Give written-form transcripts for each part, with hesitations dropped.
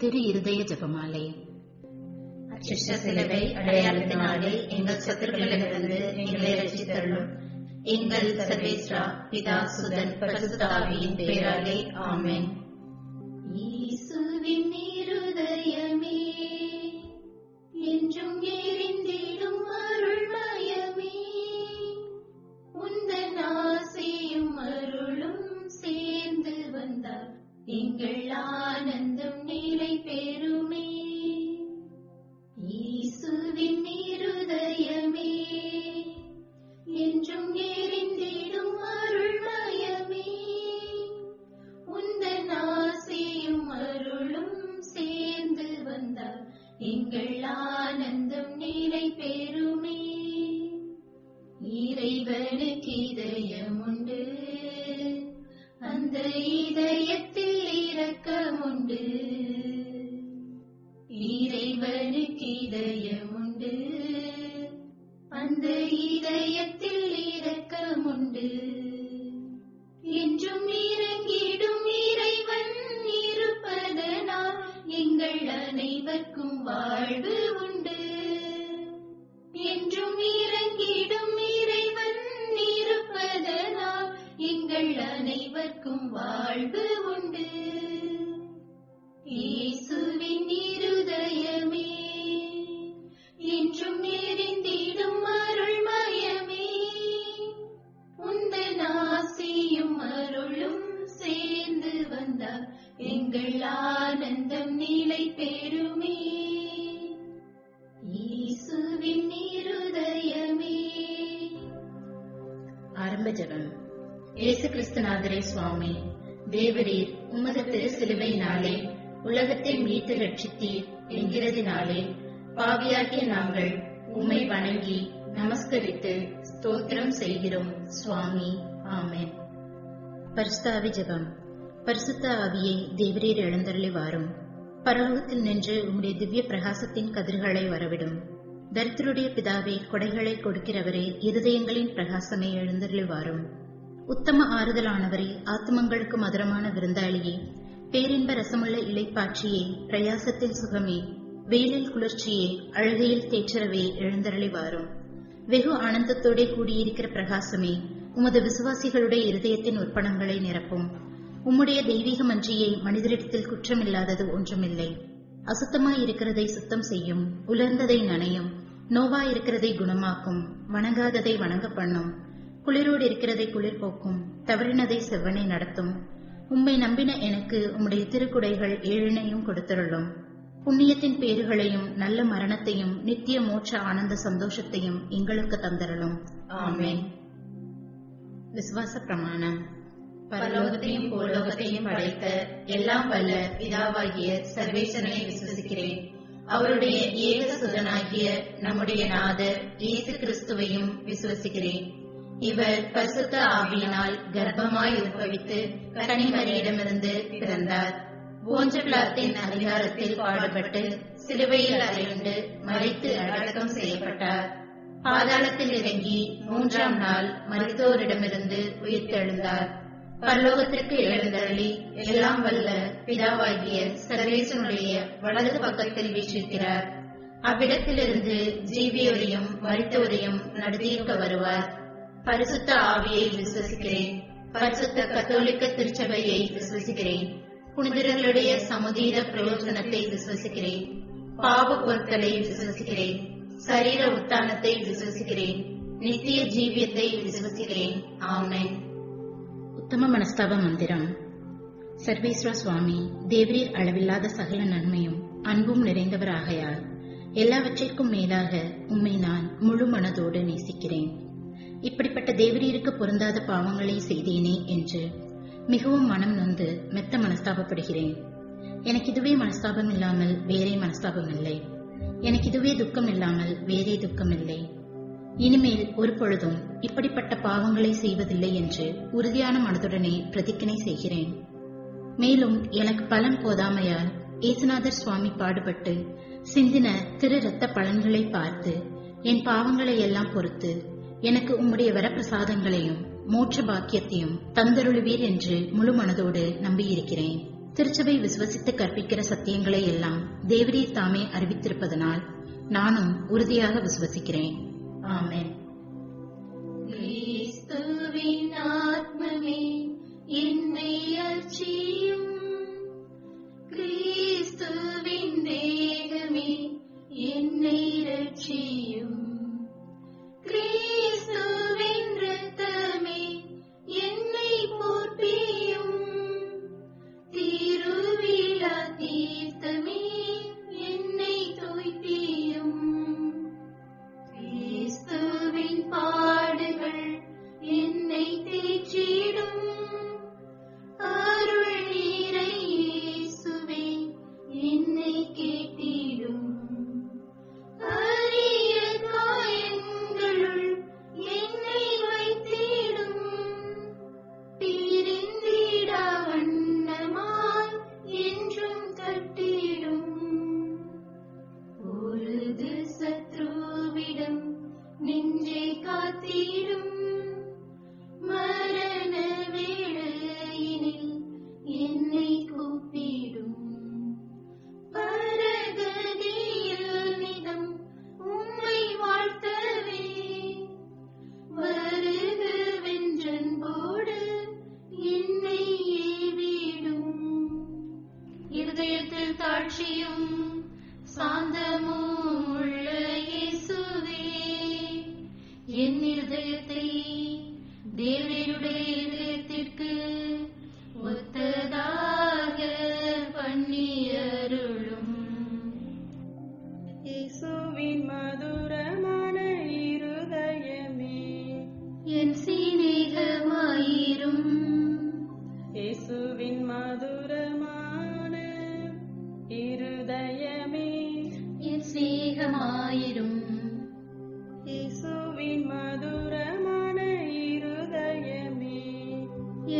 திரு இருதய ஜெபமாலை. அச்சிஷ்ட சிலுவை அடையாளத்தினாலே எங்கள் சத்துருக்களிலிருந்து எங்களை ரட்சித்தருளும். எங்கள் சர்வேஸ்வரா, பிதா, சுதன், பரிசுத்த ஆவியின் பெயராலே ஆமென். இயேசுவின் இருதயமே என்றும் எரிந்திடும் அருள்மயமே, உந்தன் ஆசையும் அருளும் சேர்ந்து வந்தார் எங்கள் ஆனந்தம் நிலை பெறுமே. இயேசுவின் இருதயமே என்றும் எரிந்திடும் அருள்மயமே, உந்தன் ஆசையும் அருளும் சேர்ந்து வந்தார் எங்கள் ஆனந்தம் நிலை பெறுமே. இறைவனுக்கு இதயம் உண்டு, அந்த இதயத்தில் இரக்கம் உண்டு. இறைவனுக்கு இதயம் உண்டு, அந்த இதயத்தில் இரக்கம் உண்டு. என்றும் இறங்கிடும் இறைவன் இருப்பதனால் எங்கள் அனைவருக்கும் வாழ்வு உண்டு. என்றும் இறங்கிடும் இறைவன் இருப்பதனால் எங்கள் அனைவருக்கும் வாழ்வு உண்டு. இயேசுவின் இருதயமே என்றும் எரிந்திடும் அருள்மயமே, உந்தன் ஆசையும் அருளும் சேர்ந்து வந்தார் எங்கள் ஆனந்தம் நிலை பெறுமே. இயேசுவின் இருதயமே. ஆரம்ப ஜெபம். இயேசு கிறிஸ்துநாதரே சுவாமி, தேவரீர் உமது திரு சிலுவையினாலே உலகத்தை மீட்டு ரட்சித்தீர் என்கிறதினாலே பாவியாகிய நாங்கள் உம்மை வணங்கி நமஸ்கரித்து ஸ்தோத்திரம் செய்கிறோம் சுவாமி. ஆமென். பரிசுத்த ஆவி ஜெபம். பரிசுத்த ஆவியை தேவரீர் எழுந்தருளி வாரும். பரலோகத்தில் நின்று உம்முடைய திவ்ய பிரகாசத்தின் கதிர்களை வரவிடும். தரித்திரருடைய பிதாவே, கொடைகளை கொடுக்கிறவரே, இருதயங்களின் பிரகாசமே எழுந்தருளி வாரும். உத்தம ஆறுதலானவரே, ஆத்மங்களுக்கு மதுரமான விருந்தாளியே, பேரின்ப ரசமுள்ள இலைப்பாட்சியே, பிரயாசத்தில் சுகமே, வெயிலில் குளிர்ச்சியே, அழுகையில் தேற்றரவே எழுந்தருளி வாரும். வெகு ஆனந்தத்தோടെ கூடியிருக்கிற பிரகாசமே, உமது விசுவாசிகளுடைய இருதயத்தின் உற்பணங்களை நிரப்பும். உம்முடைய தெய்வீக மன்றியை மனிதரிடத்தில் குற்றமில்லாதது ஒன்றுமில்லை. அசுத்தமாயிருக்கிறதை சுத்தம் செய்யும், உலர்ந்ததை நனையும், நோவாயிருக்கிறதை குணமாக்கும், வணங்காததை வணங்க பண்ணும், குளிரோடு இருக்கிறதை குளிர் போக்கும், தவறினதை செவ்வனை நடத்தும். உம்மை நம்பின எனக்கு உம்முடைய திருக்குடைகள் ஏழினையும் கொடுத்தருளும். புண்ணியத்தின் பேறுகளையும் நல்ல மரணத்தையும் நித்திய மோட்ச ஆனந்த சந்தோஷத்தையும் எங்களுக்கு தந்தருளும். ஆமென். விசுவாச பிரமாணம். பரலோகத்தையும் பூலோகத்தையும் படைத்த எல்லாம் வல்ல பிதாவாகிய சர்வேசனை விசுவசிக்கிறேன். அவருடைய ஏக சுதனாகிய நம்முடைய நாதர் இயேசு கிறிஸ்துவையும் விசுவசிக்கிறேன். இவர் பரிசுத்த ஆவியினால் கர்ப்பமாய் உற்பவித்து கன்னிமரியிடமிருந்து பிறந்தார். போஞ்சபிலாத்தின் அதிகாரத்தில் பாடுபட்டு சிலுவையில் அறையுண்டு மரித்து அடக்கம் செய்யப்பட்டார். பாதாளத்தில் இறங்கி 3ஆம் நாள் மரித்தோரிடமிருந்து உயிர்த்தெழுந்தார். பரலோகத்திற்கு எழுந்தருளி எல்லாம் வல்ல பிதாவாகிய சர்வேசனுடைய வலது பக்கத்தில் வீற்றிருக்கிறார். அவ்விடத்திலிருந்து ஜீவியோரையும் மரித்தோரையும் நடுதீர்க்க வருவார். பரிசுத்த ஆவியை விசுவசிக்கிறேன். பரிசுத்த கத்தோலிக்க திருச்சபையை விசுவசிக்கிறேன். புனிதர்களுடைய சமுதீர பிரயோஜனத்தை விசுவசிக்கிறேன். பாவ பொருட்களை விசுவசிக்கிறேன். சரீர உத்தானத்தை விசுவசிக்கிறேன். நித்திய ஜீவியத்தை விசுவசிக்கிறேன். ஆமென். உத்தம மனஸ்தாப மந்திரம். சர்வேஸ்வர சுவாமி, தேவரீர் அளவில்லாத சகல நன்மையும் அன்பும் நிறைந்தவராகையால் எல்லாவற்றிற்கும் மேலாக உம்மை நான் முழு மனதோடு நேசிக்கிறேன். இப்படிப்பட்ட தேவரீருக்கு பொருந்தாத பாவங்களை செய்தேனே என்று மிகவும் மனம் நொந்து மெத்த மனஸ்தாபப்படுகிறேன். எனக்கு இதுவே மனஸ்தாபம் இல்லாமல் வேறே மனஸ்தாபம் இல்லை. எனக்கு இதுவே துக்கம் இல்லாமல் வேறே துக்கம் இல்லை. இனிமேல் ஒரு பொழுதும் இப்படிப்பட்ட பாவங்களை செய்வதில்லை என்று உறுதியான மனதுடனே பிரதிஜ்ஞை செய்கிறேன். மேலும் எனக்கு பலன் போதாமையால் ஏசுநாதர் சுவாமி பாடுபட்டு சிந்தின திரு இரத்த பலன்களை பார்த்து என் பாவங்களை எல்லாம் பொறுத்து எனக்கு உம்முடைய வரப்பிரசாதங்களையும் மோட்ச பாக்கியத்தையும் தந்தருளுவீர் என்று முழு மனதோடு நம்பியிருக்கிறேன். திருச்சபை விசுவசித்து கற்பிக்கிற சத்தியங்களை எல்லாம் தேவரீர் தாமே அறிவித்திருப்பதனால் நானும் உறுதியாக விசுவசிக்கிறேன். ஆமென். கிறிஸ்துவின் ஆத்மமே என்னை அர்ச்சியும், கிறிஸ்துவின் தேகமே என்னை ரட்சியும், கிறிஸ்துவின் இரத்தமே என்னை போற்றியும், திருவிழா தீர்த்தமே என்னை தோய்ப்பியும், கிறிஸ்துவின் பாடுகள் என்னை தேற்றிடும், அருள் நீரை இயேசுவே என்னை கேட்டிடும், அரிய காயங்களுள் என்னை வைத்திடும், பிரிந்திடா வண்ணமாய் என்றும் கட்டிடும், பொழுது சத்ருவிடம் நெஞ்சை காத்திடும், மரண வேளையினில் என்னை கூப்பிடும், பரகதியில் நிதம் உம்மை வாழ்த்தவே, வருகவென்றன்போடு என்னை ஏவிடும், இருதயத்தில் தாழ்ச்சியும் சாந்தமும் உள்ள இயேசுவே, என் இருதயத்தை தேவனுடைய இதயத்திற்கு ஒத்ததாக பண்ணியருளும். இயேசுவின் மதுரமான இருதயமே என் சிநேகமாயிரும், இயேசுவின் மதுரமான இருதயமே என் சிநேகமாயிரும், இயேசுவின் மதுரமான இருதயமே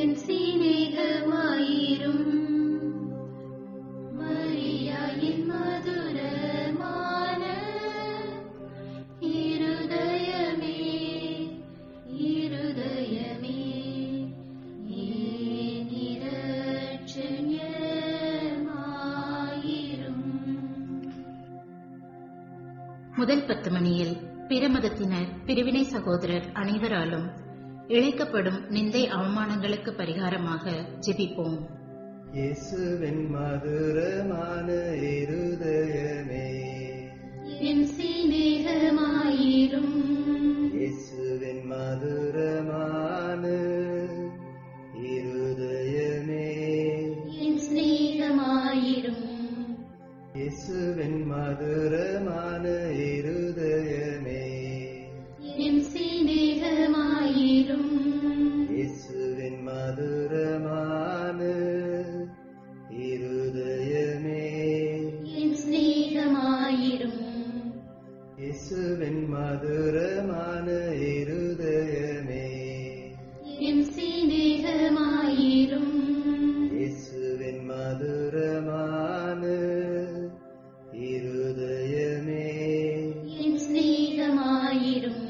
என் சிநேகமாயிரும், மரியாயின் மதுரமான இருதயமே, இருதயமே ஏன் இரட்சண்யமாயிரும். முதல் 10 மணியில் பிற மதத்தினர், பிரிவினை சகோதரர் அனைவராலும் இழைக்கப்படும் நிந்தை அவமானங்களுக்கு பரிகாரமாக ஜெபிப்போம். இயேசுவின் மதுரமான இருதயமே, என் சிநேகமாயிரும், இயேசுவின் மதுரமான இருதயமே, என் சிநேகமாயிரும், இயேசுவின் மதுரமான இருதயமே, என் சிநேகமாயிரும், இயேசுவின் மதுரமான இருதயமே, என் சிநேகமாயிரும், இயேசுவின் மதுரமான இருதயமே, என் சிநேகமாயிரும், இயேசுவின் மதுரமான இருதயமே, என் சிநேகமாயிரும்,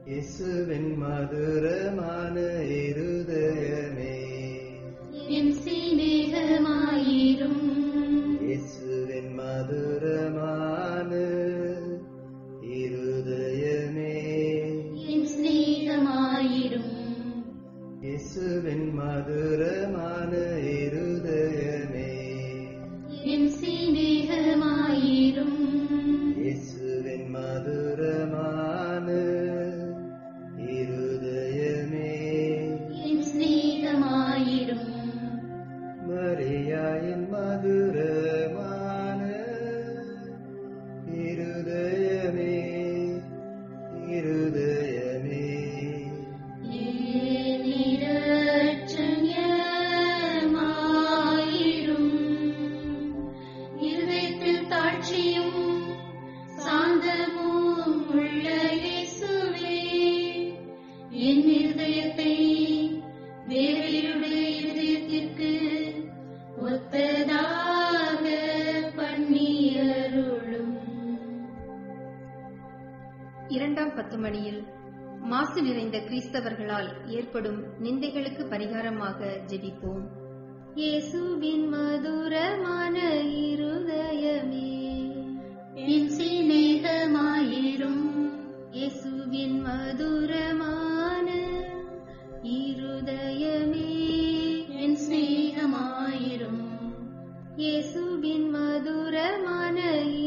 இயேசுவின் மதுரமான இருதயமே, என் சிநேகமாயிரும், இயேசுவின் மதுரமான இருதயமே, என் சிநேகமாயிரும், இயேசுவின் மதுரமான இருதயமே, என் சிநேகமாயிரும், இயேசுவின் மதுரமான இருதயமே, என் சிநேகமாயிரும், மரியாயின் மதுரமான இருதயமே, இருதயமே, ஏன் இரட்சண்யமாயிரும், இருதயத்தில் தாழ்ச்சியும் சாந்தமும் உள்ள இயேசுவே, என் இருதயத்தை தேவருடைய இருதயத்திற்கு ஒத்ததாக பண்ணியருளும். இரண்டாம் 10 மணியில் மாசு நிறைந்த கிறிஸ்தவர்களால் ஏற்படும் நிந்தைகளுக்கு பரிகாரமாக ஜெபிப்போம். இயேசுவின் மதுரமான இருதயமே என் சிநேகமாயிரும். இயேசுவின் மதுரமான இருதயமே என் சிநேகமாயிரும். இயேசுவின் மதுரமான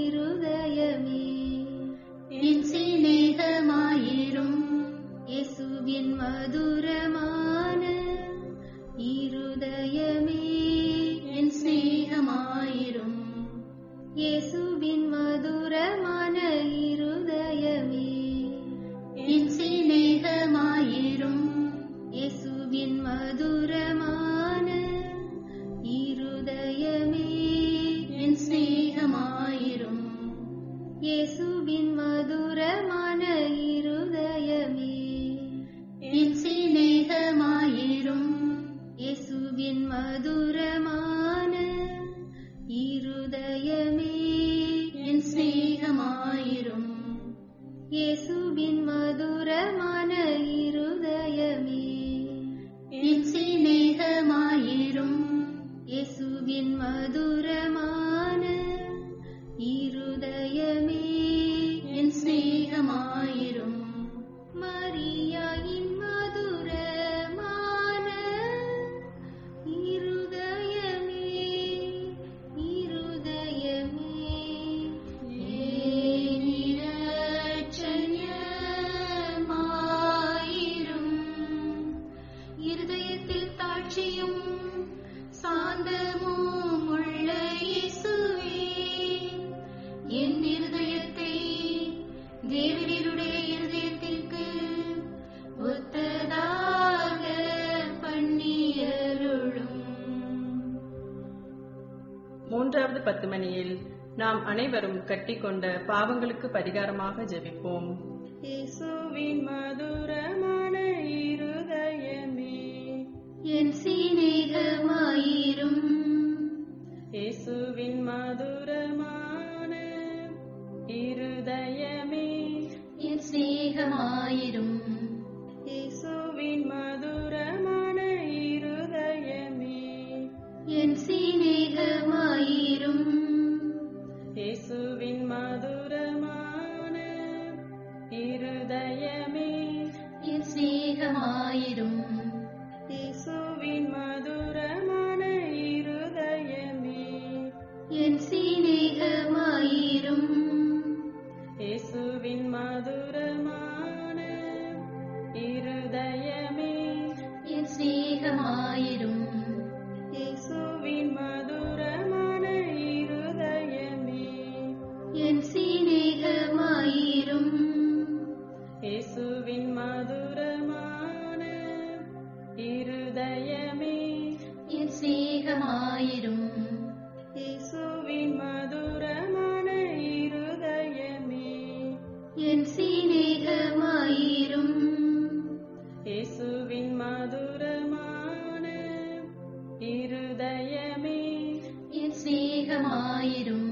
இருதயமே என் சிநேகமாயிரும். இயேசுவின் மதுரமான இருதயமே என் சிநேகமாயிரும். இயேசுவின் மதுரமான இருதயமே என் சிநேகமாயிரும். இயேசுவின் மதுரமான இருதயமே என் சிநேகமாயிரும். இயேசுவின் மதுரமான இருதயமே என் சிநேகமாயிரும். இயேசுவின் மதுரமான இருதயமே என் சிநேகமாயிரும். இயேசுவின் மதுரமான இருதயமே என் சிநேகமாயிரும். இயேசுவின் மதுரமான இருதயமே என் சிநேகமாயிரும். மரியாயின் மதுரமான இருதயமே இருதயமே ஏன் இரட்சண்யமாயிரும். இருதயத்தில் தாட்சியும் சாந்தமும் உள்ள இயேசுவே, என் இருதயத்தை தேவரீருடைய இருதயத்திற்கு ஒத்ததாக பண்ணியருளும். மூன்றாவது 10 மணியில் நாம் அனைவரும் கட்டிக்கொண்ட பாவங்களுக்கு பரிகாரமாக ஜெபிப்போம். இயேசுவின் மதுரமான இருதயமே என் சிநேகமாயிரும். இயேசுவின் மதுரமான இருதயமே என் சிநேகமாயிரும். இயேசுவின் மதுரமான இருதயமே என் சிநேகமாயிரும். இயேசுவின் மதுரமான இருதயமே என் சிநேகமாயிரும். இயேசுவின் மதுரமான இருதயமே என் சிநேகமாயிரும். இயேசுவின் மதுரமான இருதயமே என் சிநேகமாயிரும். இயேசுவின் மதுரமான இருதயமே என் சிநேகமாயிரும். இயேசுவின் மதுரமான இருதயமே என் சிநேகமாயிரும். இயேசுவின் மதுரமான இருதயமே என் சிநேகமாயிரும். இயேசுவின் மதுரமான இருதயமே என் சிநேகமாயிரும்.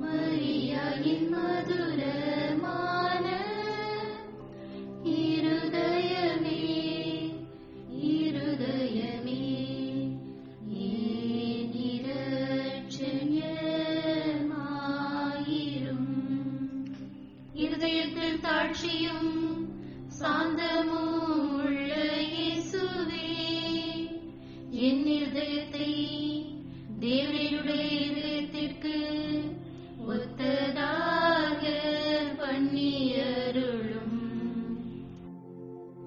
மரியாயின் மதுரமான இருதயமே இருதயமே ஏன் இரட்சண்யமாயிரும். இருதயத்தில் தாட்சியும் சாந்தமும் உள்ள இயேசுவே, என் இருதயத்தை தேவரீருடைய இதயத்திற்கு ஒத்ததாக பண்ணியருளும்.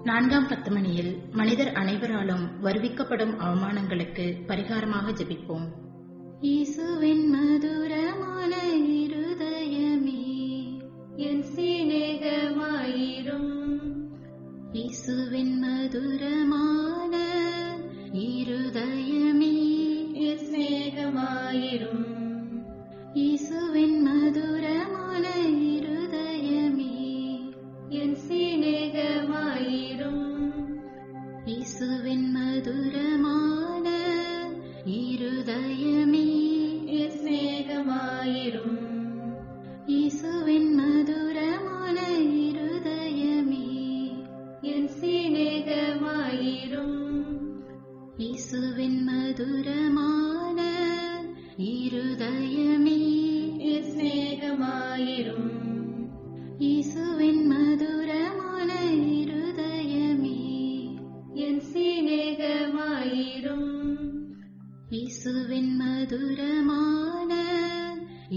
4ஆம் 10 மணியில் மனிதர் அனைவராலும் வருவிக்கப்படும் அவமானங்களுக்கு பரிகாரமாக ஜெபிப்போம். இயேசுவின் மதுரமான இருதயமே என் சிநேகமாயிரும். இயேசுவின் மதுரமான இருதயமே என் சிநேகமாயிரும். இயேசுவின் மதுரமான இருதயமே என் சிநேகமாயிரும். இயேசுவின் மதுரமான இருதயமே என் சிநேகமாயிரும். இயேசுவின் மதுரமான இருதயமே என் சிநேகமாயிரும். இயேசுவின் மதுரமான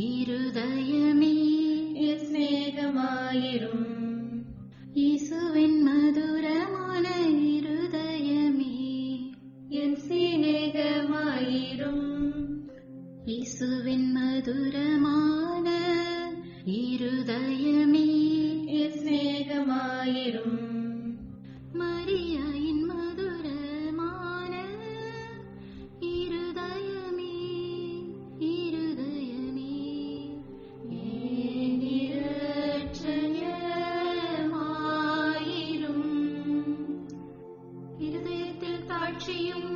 இருதயமே என் சிநேகமாயிரும். இயேசுவின் மதுரமான இருதயமே என் சிநேகமாயிரும். இயேசுவின் மதுரமான இருதயமே என் சிநேகமாயிரும். மரியாயின் மதுரமான இருதயமே இருதயமே என் இரட்சகமாயிரும். இருதயத்தில் தாட்சியும்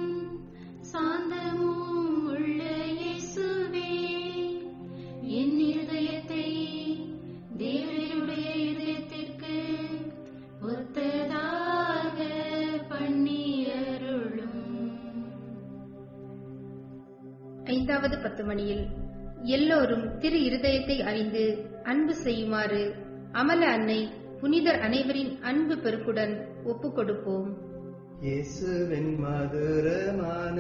சாந்தமும் உள்ள இயேசுவே, என் இருதயத்தை தேவனுடைய இதயத்திற்கு ஒத்ததாக பண்ணியருளும். 5வது 10 மணியில் எல்லோரும் திரு இருதயத்தை அறிந்து அன்பு செய்யுமாறு அமல அன்னை புனிதர் அனைவரின் அன்பு பெருக்குடன் ஒப்புக் கொடுப்போம். இயேசுவின் மதுரமான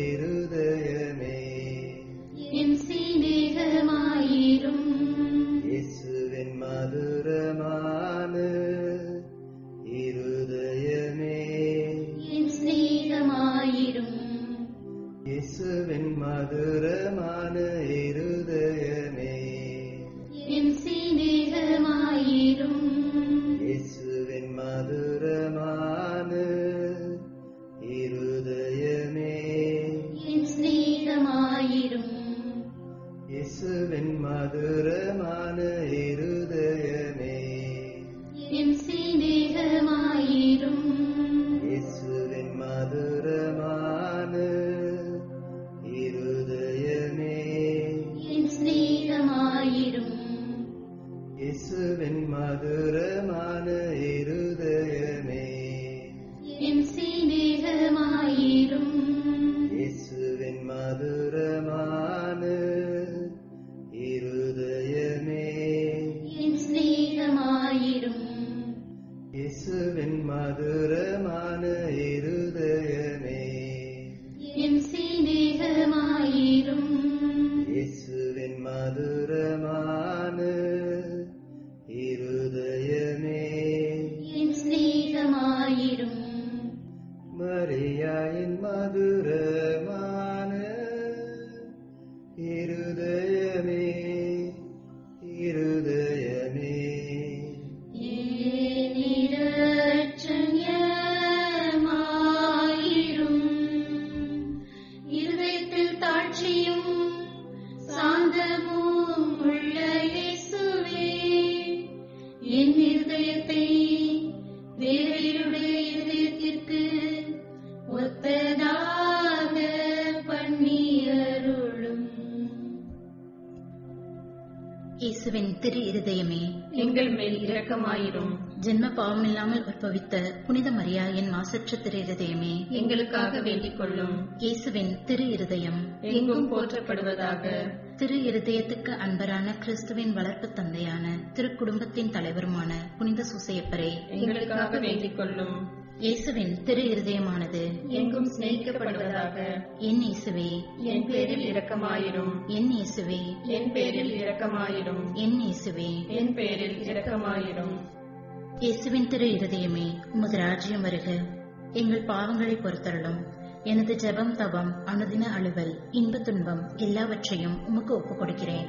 இருதயமே, என் சிநேகமாயிரும். இயேசுவின் மதுரமான இருதயமே, என் சிநேகமாயிரும். இயேசுவின் மதுரமான இருதயமே, என் சிநேகமாயிரும். இயேசுவின் மதுரமான இருதயமே, என் சிநேகமாயிரும். இயேசுவின் மதுரமான இருதயமே, என் சிநேகமாயிரும். இயேசுவின் மதுரமான இருதயமே, என் சிநேகமாயிரும். இயேசுவின் மதுரமான இருதயமே, என் சிநேகமாயிரும். இயேசுவின் மதுரமான இருதயமே, என் சிநேகமாயிரும். இயேசுவின் மதுரமான இருதயமே, என் சிநேகமாயிரும். இயேசுவின் மதுரமான இருதயமே, என் சிநேகமாயிரும். மரியாயின் மதுரமான இருதயமே, இருதயமே, என் இரட்சகமாயிரும். இருதயத்தில் தாட்சியும் சாந்தமும் உள்ள இயேசுவே, என் இருதயத்தை தேவனுடைய இதயத்திற்கு ஒத்ததாக பண்ணியருளும். இயேசுவின் திரு இருதயமே, எங்கள் மேல் இரக்கமாயிரும். ஜென்ம பாவமில்லாமல் உற்பவித்த புனித மரியாயின் மாசற்ற திரு இருதயமே, எங்களுக்காக வேண்டிக் கொள்ளும். இயேசுவின் திரு இருதயம் எங்கும் போற்றப்படுவதாக. திரு இருதயத்துக்கு அன்பரான கிறிஸ்துவின் வளர்ப்பு தந்தையான திருக்குடும்பத்தின் தலைவருமான புனித சூசையப்பரே, எங்களுக்காக வேண்டிக் கொள்ளும். இயேசுவின் திரு இருதயமானது எங்கும் சிநேகிக்கப்படுவதாக. என் இயேசுவே, என் பேரில் இரக்கமாயிரும். என் இயேசுவே, என் பேரில் இரக்கமாயிரும். என் இயேசுவே. என் பேரில் இரக்கமாயிரும். இயேசுவின் திரு இருதயமே, உமது ராஜ்யம் வருக. எங்கள் பாவங்களை பொறுத்தருளும். எனது ஜெபம், தவம், அனுதின அலுவல், இன்ப துன்பம் எல்லாவற்றையும் உமக்கு ஒப்புக் கொடுக்கிறேன்.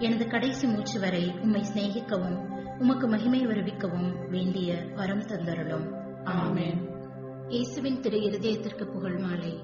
எனது கடைசி மூச்சு வரை உம்மை சிநேகிக்கவும் உமக்கு மகிமை வருவிக்கவும் வேண்டிய வரம் தந்தருளும். ஆமென். இயேசுவின் திரு இருதயத்திற்கு புகழ் மாலை.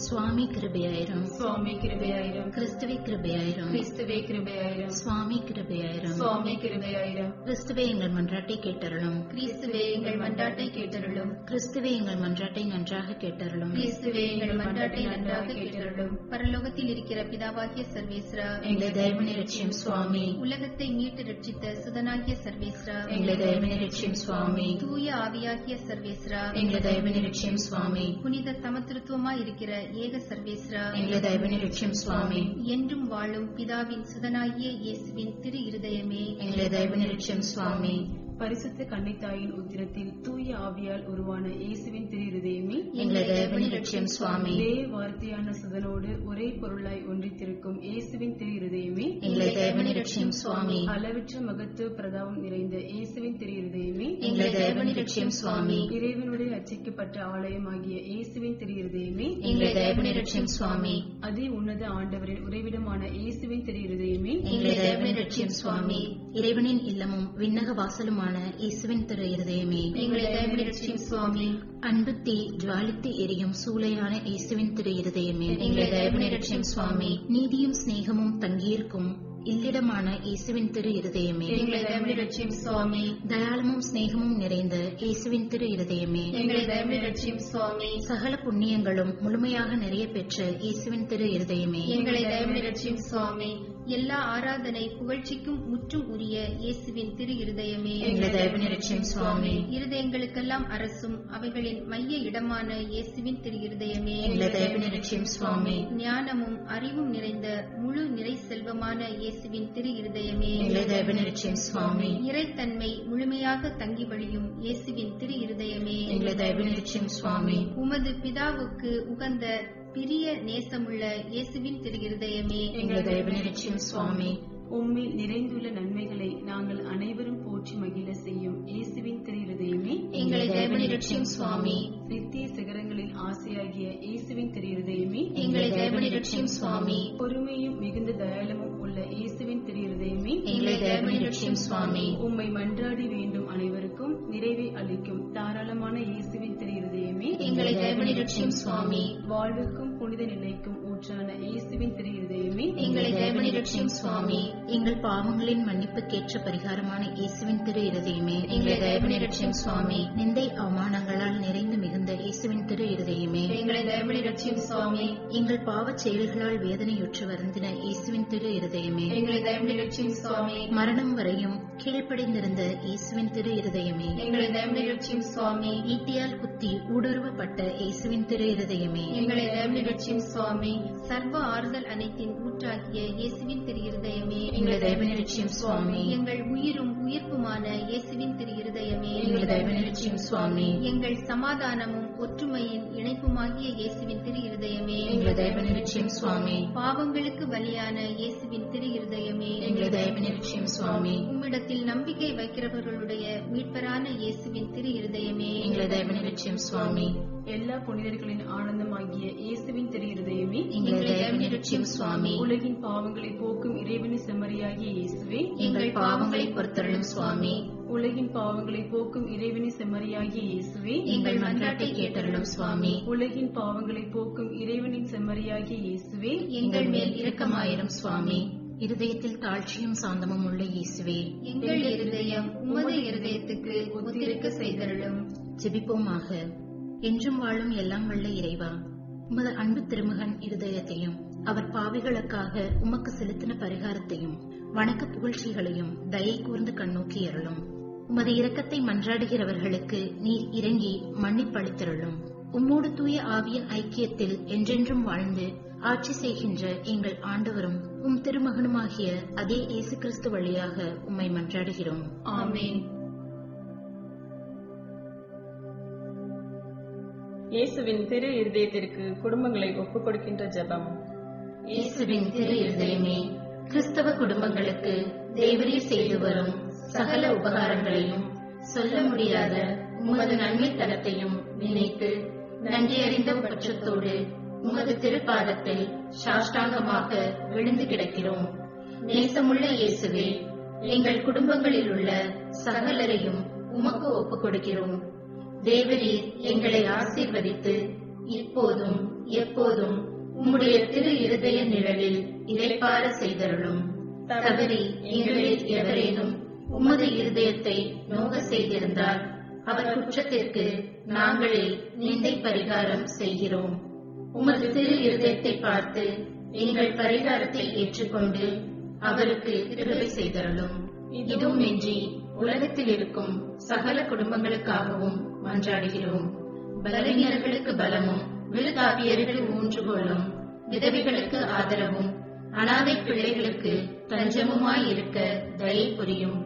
சுவாமி கிருபையாயிரும். சுவாமி கிருபையாயிரும். கிறிஸ்துவே கிருபையாயிரும். கிறிஸ்துவே கிருபையாயிரும். சுவாமி கிருபையாயிரும். சுவாமி கிருபையாயிரும். கிறிஸ்துவே எங்கள் மன்றாட்டை கேட்டருளும். கிறிஸ்துவே எங்கள் மன்றாட்டை கேட்டருளும். கிறிஸ்துவே எங்கள் மன்றாட்டை நன்றாக கேட்டருளும். கிறிஸ்துவே எங்கள் மன்றாட்டை நன்றாக கேட்டருளும். பரலோகத்தில் இருக்கிற பிதாவாகிய சர்வேஸ்வரா, எங்களை தயவுனி ரட்சியும் சுவாமி. உலகத்தை மீட்டு ரட்சித்த சுதனாகிய சர்வேஸ்வரா, எங்களை தயவுனி ரட்சியும் சுவாமி. தூய ஆவியாகிய சர்வேஸ்வரா, எங்களை தயவுனி ரட்சியும் சுவாமி. புனித சமத்துவமாய் இருக்கிற ஏக சர்வேஸ்வரா, எங்களை தயவுனி ரட்சியும் சுவாமி. என்றும் வாழும் பிதாவின் சுதனாகிய இயேசுவின் திரு இருதயமே, எங்களை தயவுனி ரட்சியும் சுவாமி. பரிசுத்த கன்னித்தாயின் உத்திரத்தில் தூய ஆவியால் உருவான இயேசுவின் திரு இருதயமே, எங்களை தயவுனி ரட்சியும் சுவாமி. ஒரே வார்த்தையான சுதனோடு ஒரே பொருளாய் ஒன்றித்திருக்கும் இயேசுவின் திரு இருதயமே, எங்களை தயவுனி ரட்சியும் சுவாமி. அளவற்ற மகத்துவ பிரதாபம் நிறைந்த இயேசுவின் திரு இருதயமே, எங்களை தயவுனி ரட்சியும் சுவாமி. இறைவனுடைய ரட்சிக்கப்பட்ட ஆலயமாகிய இயேசுவின் திரு இருதயமே, எங்களை தயவுனி ரட்சியும் சுவாமி. அதி உன்னத ஆண்டவரின் உறைவிடமான இயேசுவின் திரு இருதயமே, எங்களை தயவுனி ரட்சியும் சுவாமி. இறைவனின் இல்லமும் விண்ணக வாசலுமான இயேசுவின் திரு இருதயமே, எங்களை தயவுனி ரட்சியும் சுவாமி. அன்பு தீ ஜுவாலித்து எரியும் சூளையான இயேசுவின் திரு இருதயமே, எங்களை தயவுனி ரட்சியும் சுவாமி. நீதியும் சிநேகமும் தங்கியிருக்கும் இல்லிடமான இயேசுவின் திரு இருதயமே, எங்களை தயவுனி ரட்சியும் சுவாமி. தயாளமும் சிநேகமும் நிறைந்த இயேசுவின் திரு இருதயமே, எங்களை தயவுனி ரட்சியும் சுவாமி. சகல புண்ணியங்களும் முழுமையாக நிறைய பெற்ற இயேசுவின் திரு இருதயமே, எங்களை தயவுனி ரட்சியும் சுவாமி. எல்லா ஆராதனை புகழ்ச்சிக்கும் முற்றும் உரிய இயேசுவின் திரு இருதயமே, எங்களை தயவுனி ரட்சியும் சுவாமி. இருதயங்களுக்கெல்லாம் அரசும் அவைகளின் மைய இடமான இயேசுவின் திரு இருதயமே, எங்களை தயவுனி ரட்சியும் சுவாமி. ஞானமும் அறிவும் நிறைந்த முழு நிறை செல்வமான இயேசுவின் திரு இருதயமே, எங்களை தயவுனி ரட்சியும் சுவாமி. இறைத்தன்மை முழுமையாக தங்கி வழியும் இயேசுவின் திரு இருதயமே, எங்களை தயவுனி ரட்சியும் சுவாமி. உமது பிதாவுக்கு உகந்த பிரிய நேசமுள்ள இயேசுவின் திரு இருதயமே, எங்களை தயவுனி ரட்சியும் சுவாமி. உம்மில் நிறைந்துள்ள நன்மைகளை நாங்கள் அனைவரும் போற்றி மகிழ செய்யும் இயேசுவின் திரு இருதயமே, எங்களை தயவுனி ரட்சியும் சுவாமி. நித்திய சிகரங்களின் ஆசையாகிய இயேசுவின் திரு இருதயமே, எங்களை தயவுனி ரட்சியும் சுவாமி. பொறுமையும் மிகுந்த தயாளமும் உள்ள இயேசுவின் திரு இருதயமே, எங்களை தயவுனி ரட்சியும் சுவாமி. உம்மை மன்றாடி வேண்டும் அனைவருக்கும் நிறைவை அளிக்கும் தாராளமான இயேசுவின் திரு இருதயமே, எங்களை தயவுனி ரட்சியும் சுவாமி. வாழ்வுக்கும் புனித நிலைக்கும் ஊற்றான இயேசுவின் திரு இருதயமே, எங்களை தயவுனி ரட்சியும் சுவாமி. எங்கள் பாவங்களின் மன்னிப்புக்கேற்ற பரிகாரமான இயேசுவின் திரு இருதயமே, எங்களை தயவுனி ரட்சியும் சுவாமி. நிந்தை அவமானங்களால் நிறைந்து மிகுந்த இயேசுவின் திரு இருதயமே, எங்களை தயவுனி ரட்சியும் சுவாமி. எங்கள் பாவச் செயல்களால் வேதனையுற்று வருந்தின இயேசுவின் திரு இருதயமே, எங்களை தயவுனி ரட்சியும் சுவாமி. மரணம் வரையும் கீழ்ப்படிந்திருந்த இயேசுவின் திரு இருதயமே, எங்களை தயவுனி ரட்சியும் சுவாமி. ஈட்டியால் குத்தி ஊடுருவப்பட்ட இயேசுவின் திரு இருதயமே, எங்களை தயவுனி ரட்சியும் சுவாமி. சர்வ ஆறுதல் அனைத்தின் ஊற்றாகிய இயேசுவின் திரு இருதயமே, எங்களை தயவுனி ரட்சியும் சுவாமி. எங்கள் உயிரும் உயிர்ப்புமான இயேசுவின் திரு இருதயமே, எங்களை தயவுனி ரட்சியும் சுவாமி. எங்கள் சமாதானமும் ஒற்றுமையின் இணைப்புமாகிய இயேசுவின் திரு இருதயமே, எங்களை தயவுனி ரட்சியும் சுவாமி. பாவங்களுக்கு பலியான இயேசுவின் திரு இருதயமே, எங்களை தயவுனி ரட்சியும் சுவாமி. உம்மிடத்தில் நம்பிக்கை வைக்கிறவர்களுடைய மீட்பரான இயேசுவின் திரு இருதயமே, எங்களை தயவுனி ரட்சியும் சுவாமி. எல்லா புனிதர்களின் ஆனந்தமாகிய இயேசுவின் திரு இருதயமே, எங்களை தயவுனி ரட்சியும் சுவாமி. உலகின் பாவங்களை போக்கும் இறைவனின் செம்மறியாகிய இயேசுவே, எங்கள் பாவங்களை பொறுத்தருளும் சுவாமி. உலகின் பாவங்களை போக்கும் இறைவனின் செம்மறியாகிய இயேசுவே, எங்கள் மன்றாட்டை கேட்டருளும் சுவாமி. உலகின் பாவங்களை போக்கும் இறைவனின் செம்மறியாகிய இயேசுவே, எங்கள் மேல் இரக்கமாயிரும் சுவாமி. இருதயத்தில் தாழ்ச்சியும் சாந்தமும் உள்ள இயேசுவே, எங்கள் இருதயம் உமது இருதயத்துக்கு ஒத்திருக்க செய்தருளும். ஜெபிப்போமாக. என்றும் வாழும் எல்லாம் வல்ல இறைவா, உமது அன்பு திருமகன் இருதயத்தையும் அவர் பாவிகளுக்காக உமக்கு செலுத்தின பரிகாரத்தையும் வணக்க புகழ்ச்சிகளையும் தயை கூர்ந்து கண்ணோக்கி அருளும். உமது இரக்கத்தை மன்றாடுகிறவர்களுக்கு நீர் இறங்கி மன்னிப்பளித்தருளும். உம்மோடு தூய ஆவியின் ஐக்கியத்தில் என்றென்றும் வாழ்ந்து ஆட்சி செய்கின்ற எங்கள் ஆண்டவரும் உம் திருமகனுமாகிய அதே இயேசு கிறிஸ்து வழியாக உம்மை மன்றாடுகிறோம். ஆமென். இயேசுவின் திரு இருதயத்திற்கு குடும்பங்களை ஒப்புக் கொடுக்கின்ற ஜெபம். இயேசுவின் திரு இருதயமே, கிறிஸ்தவ குடும்பங்களுக்கு தேவரீர் செய்து வரும் சகல உபகாரங்களையும் சொல்ல முடியாத உமது நன்மைத்தனத்தையும் நினைத்து நன்றியறிந்த பட்சத்தோடு உமது திருப்பாதத்தில் சாஷ்டாங்கமாக விழுந்து கிடக்கிறோம். நேசமுள்ள இயேசுவே, எங்கள் குடும்பங்களில் உள்ள சகலரையும் உமக்கு ஒப்புக் கொடுக்கிறோம். தேவரீர் எங்களை ஆசீர்வதித்து இப்போதும் எப்போதும் உம்முடைய திரு இருதய நிழலில் இளைப்பாற செய்தருளும். தவறி எங்களில் எவரேனும் உமது இருதயத்தை நோக செய்திருந்தால் அவர் குற்றத்திற்கு நாங்களே நிந்தை பரிகாரம் செய்கிறோம். உமது திரு இருதயத்தை பார்த்து எங்கள் பரிகாரத்தை ஏற்றுக்கொண்டு அவருக்கு கிருபை செய்தருளும். இதுவுமின்றி உலகத்தில் இருக்கும் சகல குடும்பங்களுக்காகவும் மன்றாடுகிறோம். பலவீனர்களுக்கு பலமும் விருதாபியருக்கு ஊன்றுகோலும், விதவைகளுக்கு ஆதரவும், அனாதை பிள்ளைகளுக்கு தஞ்சமுமாய் இருக்க தயை புரியும்.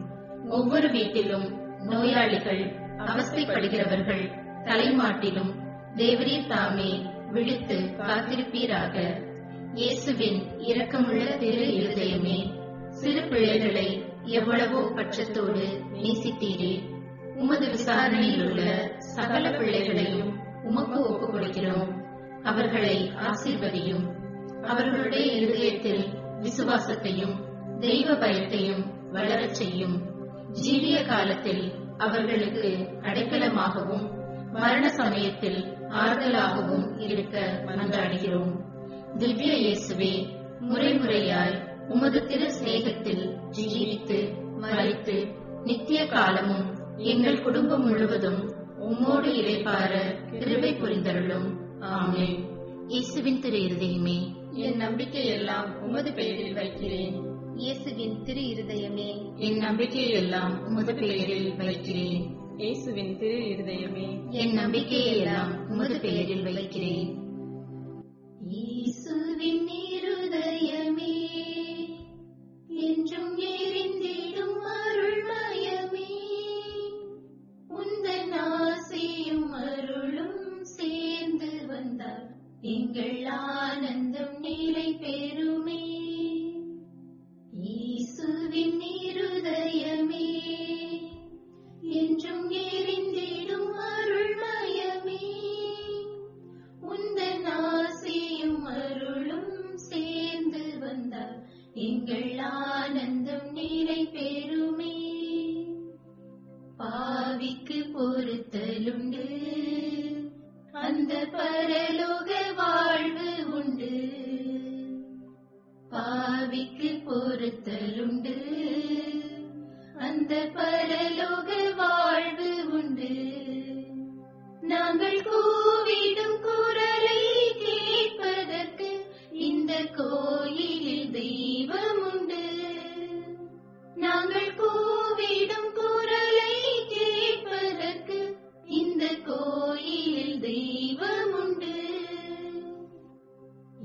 ஒவ்வொரு வீட்டிலும் நோயாளிகள், அவஸ்தைப்படுகிறவர்கள் தலைமாட்டிலும் தேவரீர் தாமே விழித்து காத்திருப்பீராக. இயேசுவின் இரக்கமுள்ள திரு இருதயமே, சிறு பிள்ளைகளை எவ்வளவோ பட்சத்தோடு நேசித்தீரே. உமது விசாரணையில் உள்ள சகல பிள்ளைகளையும் உமக்கு ஒப்புக் கொடுக்கிறோம். அவர்களை ஆசீர்வதியும். அவர்களுடைய இருதயத்தில் விசுவாசத்தையும் தெய்வ பயத்தையும் வளரச் செய்யும். ஜீவிய காலத்தில் அவர்களுக்கு அடைக்கலமாகவும் மரண சமயத்தில் ஆறுதலாகவும் இருக்க மன்றாடுகிறோம். திவ்ய இயேசுவே, முறைமுறையாய் உமது திரு சிநேகத்தில் ஜீவித்து மரித்து நித்திய காலமும் எங்கள் குடும்பம் முழுவதும் உம்மோடு இளைப்பாற கிருபை புரிந்தருளும். ஆமென். இயேசுவின் திரு இருதயமே, என் நம்பிக்கையெல்லாம் உமது பெயரில் வைக்கிறேன். இயேசுவின் திரு இருதயமே, என் நம்பிக்கையெல்லாம் உமது பெயரில் வைக்கிறேன். இயேசுவின் திரு இருதயமே, என் நம்பிக்கையெல்லாம் உமது பெயரில் வைக்கிறேன். இயேசுவின் இருதயமே, என்றும் எரிந்திடும் அருள்மயமே, உந்தன் ஆசையும் அருளும் சேர்ந்து வந்தால் எங்கள் ஆனந்தம் நிலை பெறுமே. இயேசுவின் இருதயமே, என்றும் எரிந்திடும் அருள்மயமே, உந்தன் ஆசையும் அருளும் சேர்ந்து வந்தால் எங்கள் ஆனந்தம் நிலை பெறுமே. பாவிக்கு பொறுத்தலுண்டு, அந்த பரலோக வாழ்வு உண்டு. பாவிக்கு பொறுத்தலுண்டு, அந்த பரலோக வாழ்வு உண்டு. நாங்கள் கூவிடும் குரலை கேட்பதற்கு இந்த கோயிலில் தெய்வம் உண்டு. நாங்கள் கூவிடும் குரலை கேட்பதற்கு இந்த கோயிலில் தெய்வம் உண்டு.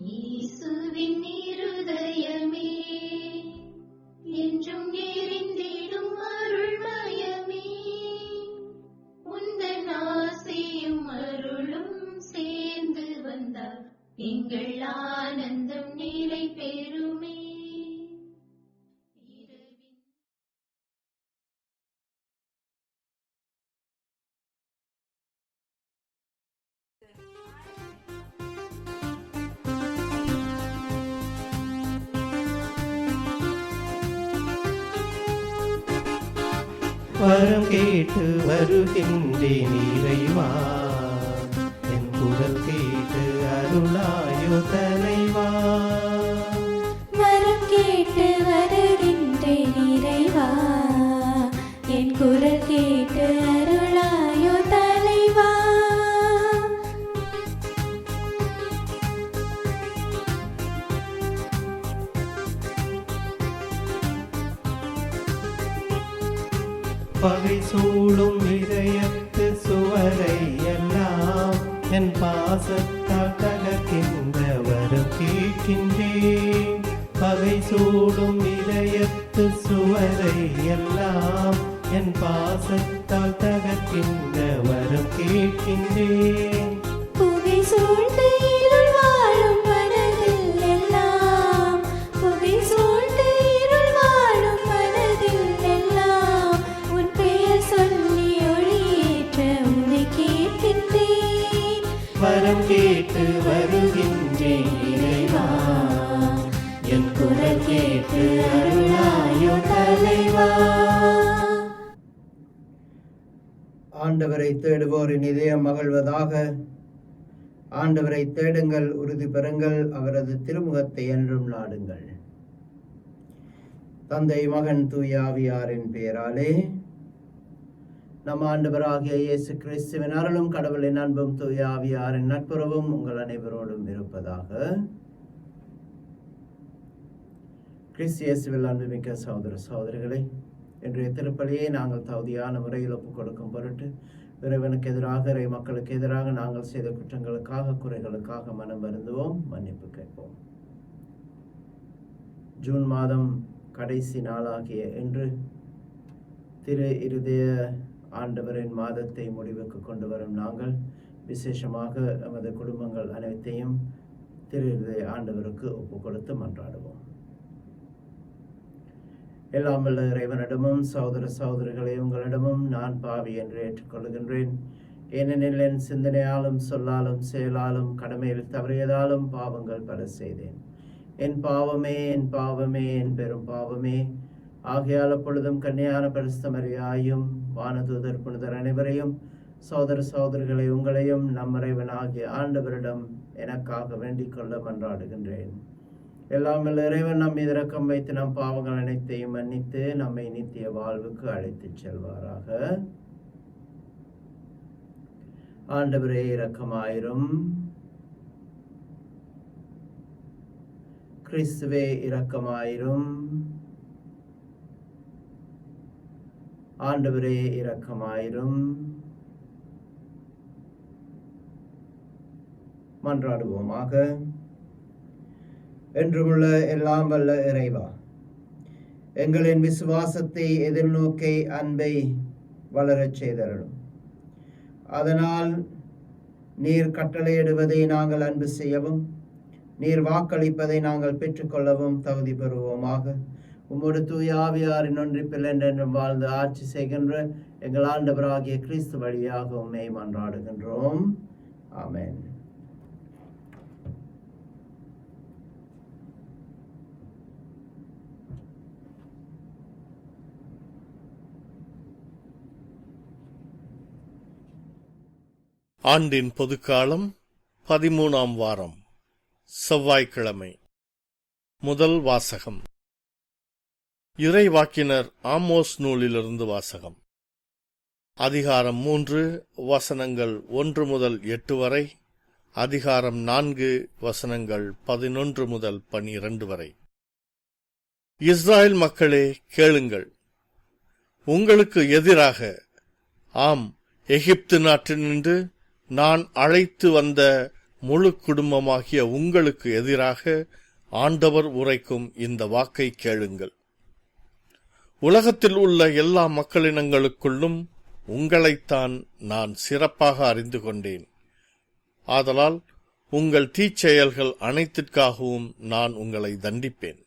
இயேசுவின் இருதயமே, என்றும் எரிந்திடும் அருள்மயமே, உந்தன் ஆசையும் அருளும் சேர்ந்து வந்தால் எங்கள் ஆனந்தம் நிலை பெறுமே. வரம் கேட்டு வருகின்றேன் இறைவா, என் குரல் கேட்டு அருளாயோ தலைவா. வரம் கேட்டு வருகின்றேன் இறைவா, என் குரல் கேட்டு அருளாயோ தலைவா. பகை சூடும் இதயத்து சுவரை எல்லாம் என் பாசத்தால் தகர்க்கின்ற வரம் கேட்கின்றேன். பகை சூடும் இதயத்து சுவரை எல்லாம் என் பாசத்தால் தகர்க்கின்ற வரம் கேட்கின்றேன். புகை சூழ்ந்து இருள் வாழும் மனதில் எல்லாம், புகை சூழ்ந்து இருள் வாழும் மனதில் எல்லாம், உன் பெயர் சொல்லி ஒளியேற்ற உன்னை கேட்கின்றேன். வரம் கேட்டு வருகின்றேன் இறைவா, என் குரல் கேட்டு அருளாயோ தலைவா. ஆண்டவரை தேடுவோரின் இதயம் மகிழ்வதாக. ஆண்டவரை தேடுங்கள், உறுதி பெறுங்கள், அவரது திருமுகத்தை என்றும் நாடுங்கள். தந்தை, மகன், தூய ஆவியாரின் பெயராலே. நம் ஆண்டவராகிய இயேசு கிறிஸ்துவின் அருளும் கடவுளின் அன்பும் தூய ஆவியாரின் நட்புறவும் உங்கள் அனைவரோடும் இருப்பதாக. கிறிஸ்து இயேசுவில் அன்புமிக்க சகோதர சகோதரிகளே, இன்றைய திருப்பலியை நாங்கள் தகுதியான முறையில் ஒப்புக் கொடுக்கும் பொருட்டு இறைவனுக்கு எதிராக, இறை மக்களுக்கு எதிராக நாங்கள் செய்த குற்றங்களுக்காக, குறைகளுக்காக மனம் வருந்துவோம், மன்னிப்பு கேட்போம். ஜூன் மாதம் கடைசி நாளாகிய இன்று திரு இருதய ஆண்டவரின் மாதத்தை முடிவுக்கு கொண்டு வரும் நாங்கள் விசேஷமாக எமது குடும்பங்கள் அனைத்தையும் திரு இருதய ஆண்டவருக்கு ஒப்பு கொடுத்து மன்றாடுவோம். எல்லாம் வல்ல இறைவனிடமும் சகோதர சகோதரிகளே, உங்களிடமும் நான் பாவி என்று ஏற்றுக்கொள்கின்றேன். ஏனெனில் என் சிந்தனையாலும் சொல்லாலும் செயலாலும் கடமையில் தவறியதாலும் பாவங்கள் பல செய்தேன். என் பாவமே, என் பாவமே, என் பெரும் பாவமே. ஆகையால் அப்பொழுதும் கன்னியான பரிசுத்த மரியாயும் வானதூதர் புனிதர் அனைவரையும் சகோதர சகோதரிகளை உங்களையும் நம் இறைவனாகிய ஆண்டவரிடம் எனக்காக வேண்டிக் கொள்ள மன்றாடுகின்றேன். எல்லாம் வல்ல இறைவன் நம் மீது இரக்கம் வைத்து நம் பாவங்கள் அனைத்தையும் மன்னித்து நம்மை நித்திய வாழ்வுக்கு அழைத்துச் செல்வாராக. ஆண்டவரே இரக்கமாயிரும். கிறிஸ்துவே இரக்கமாயிரும். ஆண்டவரே இரக்கமாயிரும். மன்றாடுவோமாக. என்றுமுள்ள எல்லாம் வல்ல இறைவா, எங்களின் விசுவாசத்தை, எதிர்நோக்கை, அன்பை வளரச் செய்தருளும். அதனால் நீர் கட்டளையிடுவதை நாங்கள் அன்பு செய்யவும், நீர் வாக்களிப்பதை நாங்கள் பெற்றுக்கொள்ளவும் தகுதி பெறுவோமாக. உம்மோடு தூய ஆவியாரின் ஒன்றிப்பில் என்றென்றும் வாழ்ந்து ஆட்சி செய்கின்ற எங்கள் ஆண்டவராகிய கிறிஸ்து வழியாக உம்மை மன்றாடுகின்றோம். ஆமென். ஆண்டின் பொதுக்காலம் 13ஆம் வாரம், செவ்வாய்க்கிழமை. முதல் வாசகம். இறைவாக்கினர் ஆமோஸ் நூலிலிருந்து வாசகம். அதிகாரம் 3, வசனங்கள் 1 முதல் 8 வரை. அதிகாரம் 4, வசனங்கள் 11 முதல் 12 வரை. இஸ்ராயேல் மக்களே, கேளுங்கள். உங்களுக்கு எதிராக, ஆம், எகிப்து நாட்டினின்று நான் அழைத்து வந்த முழு குடும்பமாகிய உங்களுக்கு எதிராக ஆண்டவர் உரைக்கும் இந்த வாக்கை கேளுங்கள். உலகத்தில் உள்ள எல்லா மக்களினங்களுக்குள்ளும் உங்களைத்தான் நான் சிறப்பாக அறிந்து கொண்டேன். ஆதலால் உங்கள் தீச்செயல்கள் அனைத்திற்காகவும் நான் உங்களை தண்டிப்பேன்.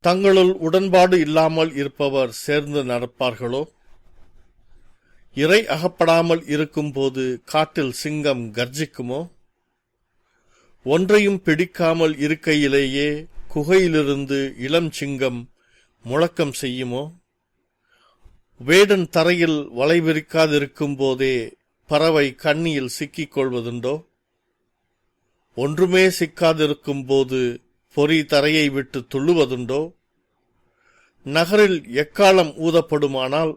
தங்களுள் உடன்பாடு இல்லாமல் இருப்பவர் சேர்ந்து நடப்பார்களோ? இரை அகப்படாமல் இருக்கும்போது காட்டில் சிங்கம் கர்ஜிக்குமோ? ஒன்றையும் பிடிக்காமல் இருக்கையிலேயே குகையிலிருந்து இளம் சிங்கம் முழக்கம் செய்யுமோ? வேடன் தரையில் வலைவிரிக்காதிருக்கும் போதே பறவை கண்ணியில் சிக்கிக் கொள்வதுண்டோ? ஒன்றுமே சிக்காதிருக்கும் போது பொறி தரையை விட்டு துள்ளுவதுண்டோ? நகரில் எக்காலம் ஊதப்படுமானால்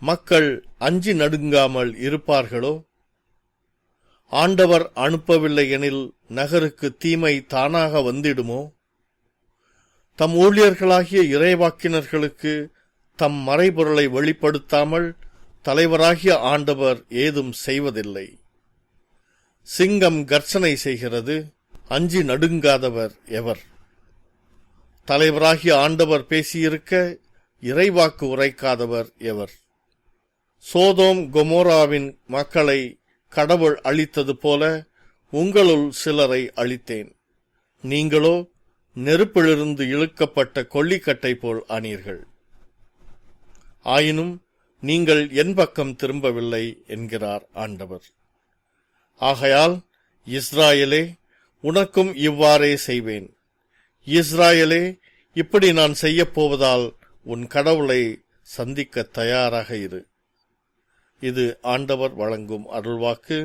மக்கள் அஞ்சி நடுங்காமல் இருப்பார்களோ? ஆண்டவர் அனுப்பவில்லை எனில் நகருக்கு தீமை தானாக வந்திடுமோ? தம் ஊழியர்களாகிய இறைவாக்கினர்களுக்கு தம் மறைபொருளை வெளிப்படுத்தாமல் தலைவராகிய ஆண்டவர் ஏதும் செய்வதில்லை. சிங்கம் கர்ச்சனை செய்கிறது, அஞ்சி நடுங்காதவர் எவர்? தலைவராகிய ஆண்டவர் பேசியிருக்க இறைவாக்கு உரைக்காதவர் எவர்? சோதோம் கொமோராவின் மக்களை கடவுள் அழித்தது போல உங்களுள் சிலரை அழித்தேன். நீங்களோ நெருப்பிலிருந்து இழுக்கப்பட்ட கொள்ளிக்கட்டை போல் ஆனீர்கள். ஆயினும் நீங்கள் என் பக்கம் திரும்பவில்லை என்கிறார் ஆண்டவர். ஆகையால் இஸ்ராயேலே, உனக்கும் இவ்வாறே செய்வேன். இஸ்ராயேலே, இப்படி நான் செய்யப்போவதால் உன் கடவுளை சந்திக்க தயாராக இரு. இது ஆண்டவர் வழங்கும் அருள்வாக்கு.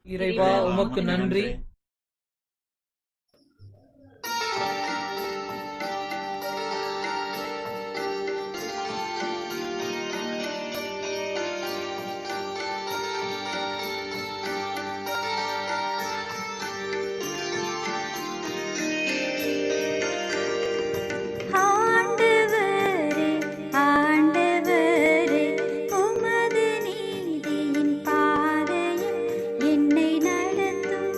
இறைவா, உமக்கு நன்றி. உமது நீதியின் பாதையில் என்னை நடத்தும்.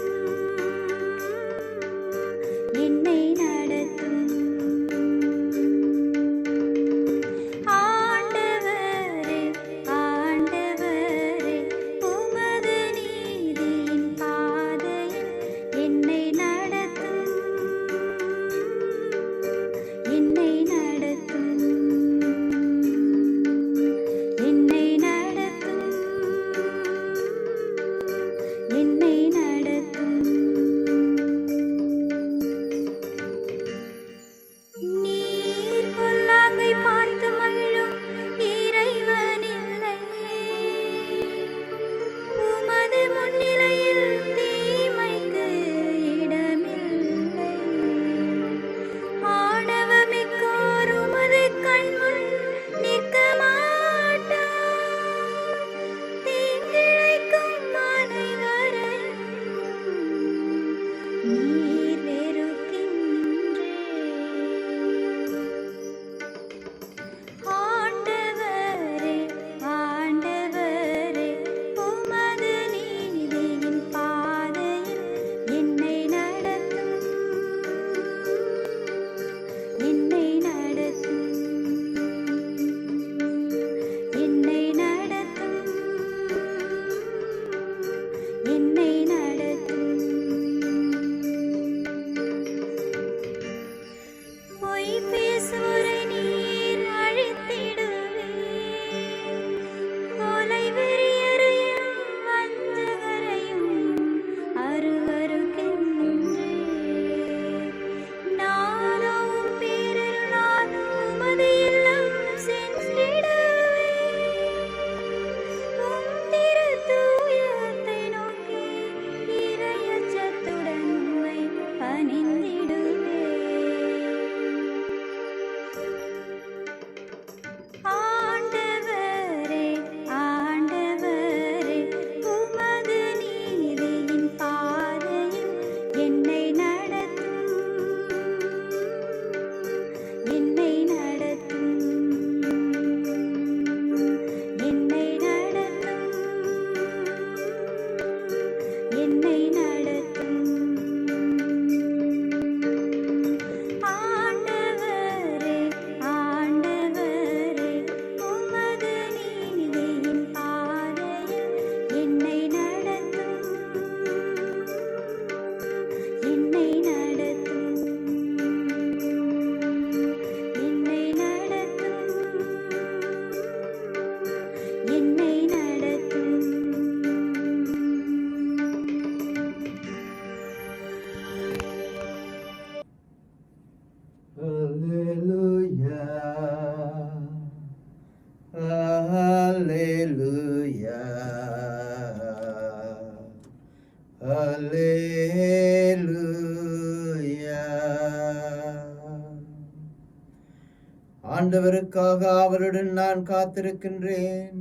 ஆண்டவருக்காக அவருடன் நான் காத்திருக்கின்றேன்.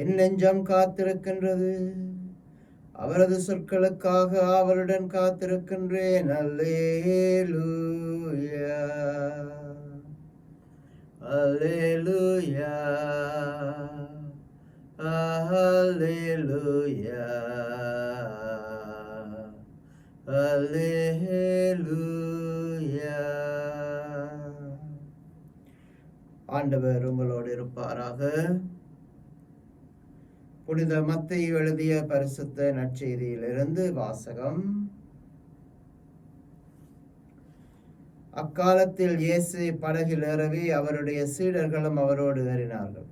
என் நெஞ்சம் காத்திருக்கின்றது. அவரது சொற்களுக்காக அவருடன் காத்திருக்கின்றேன். அல்லேலூயா, அல்லேலூயா, அல்லேலூயா, அல்லேலூயா. ஆண்டவர் உங்களோடு இருப்பாராக. புனித மத்தேயு எழுதிய பரிசுத்த நற்செய்தியிலிருந்து வாசகம். அக்காலத்தில் இயேசு படகில் ஏறவே அவருடைய சீடர்களும் அவரோடு ஏறினார்கள்.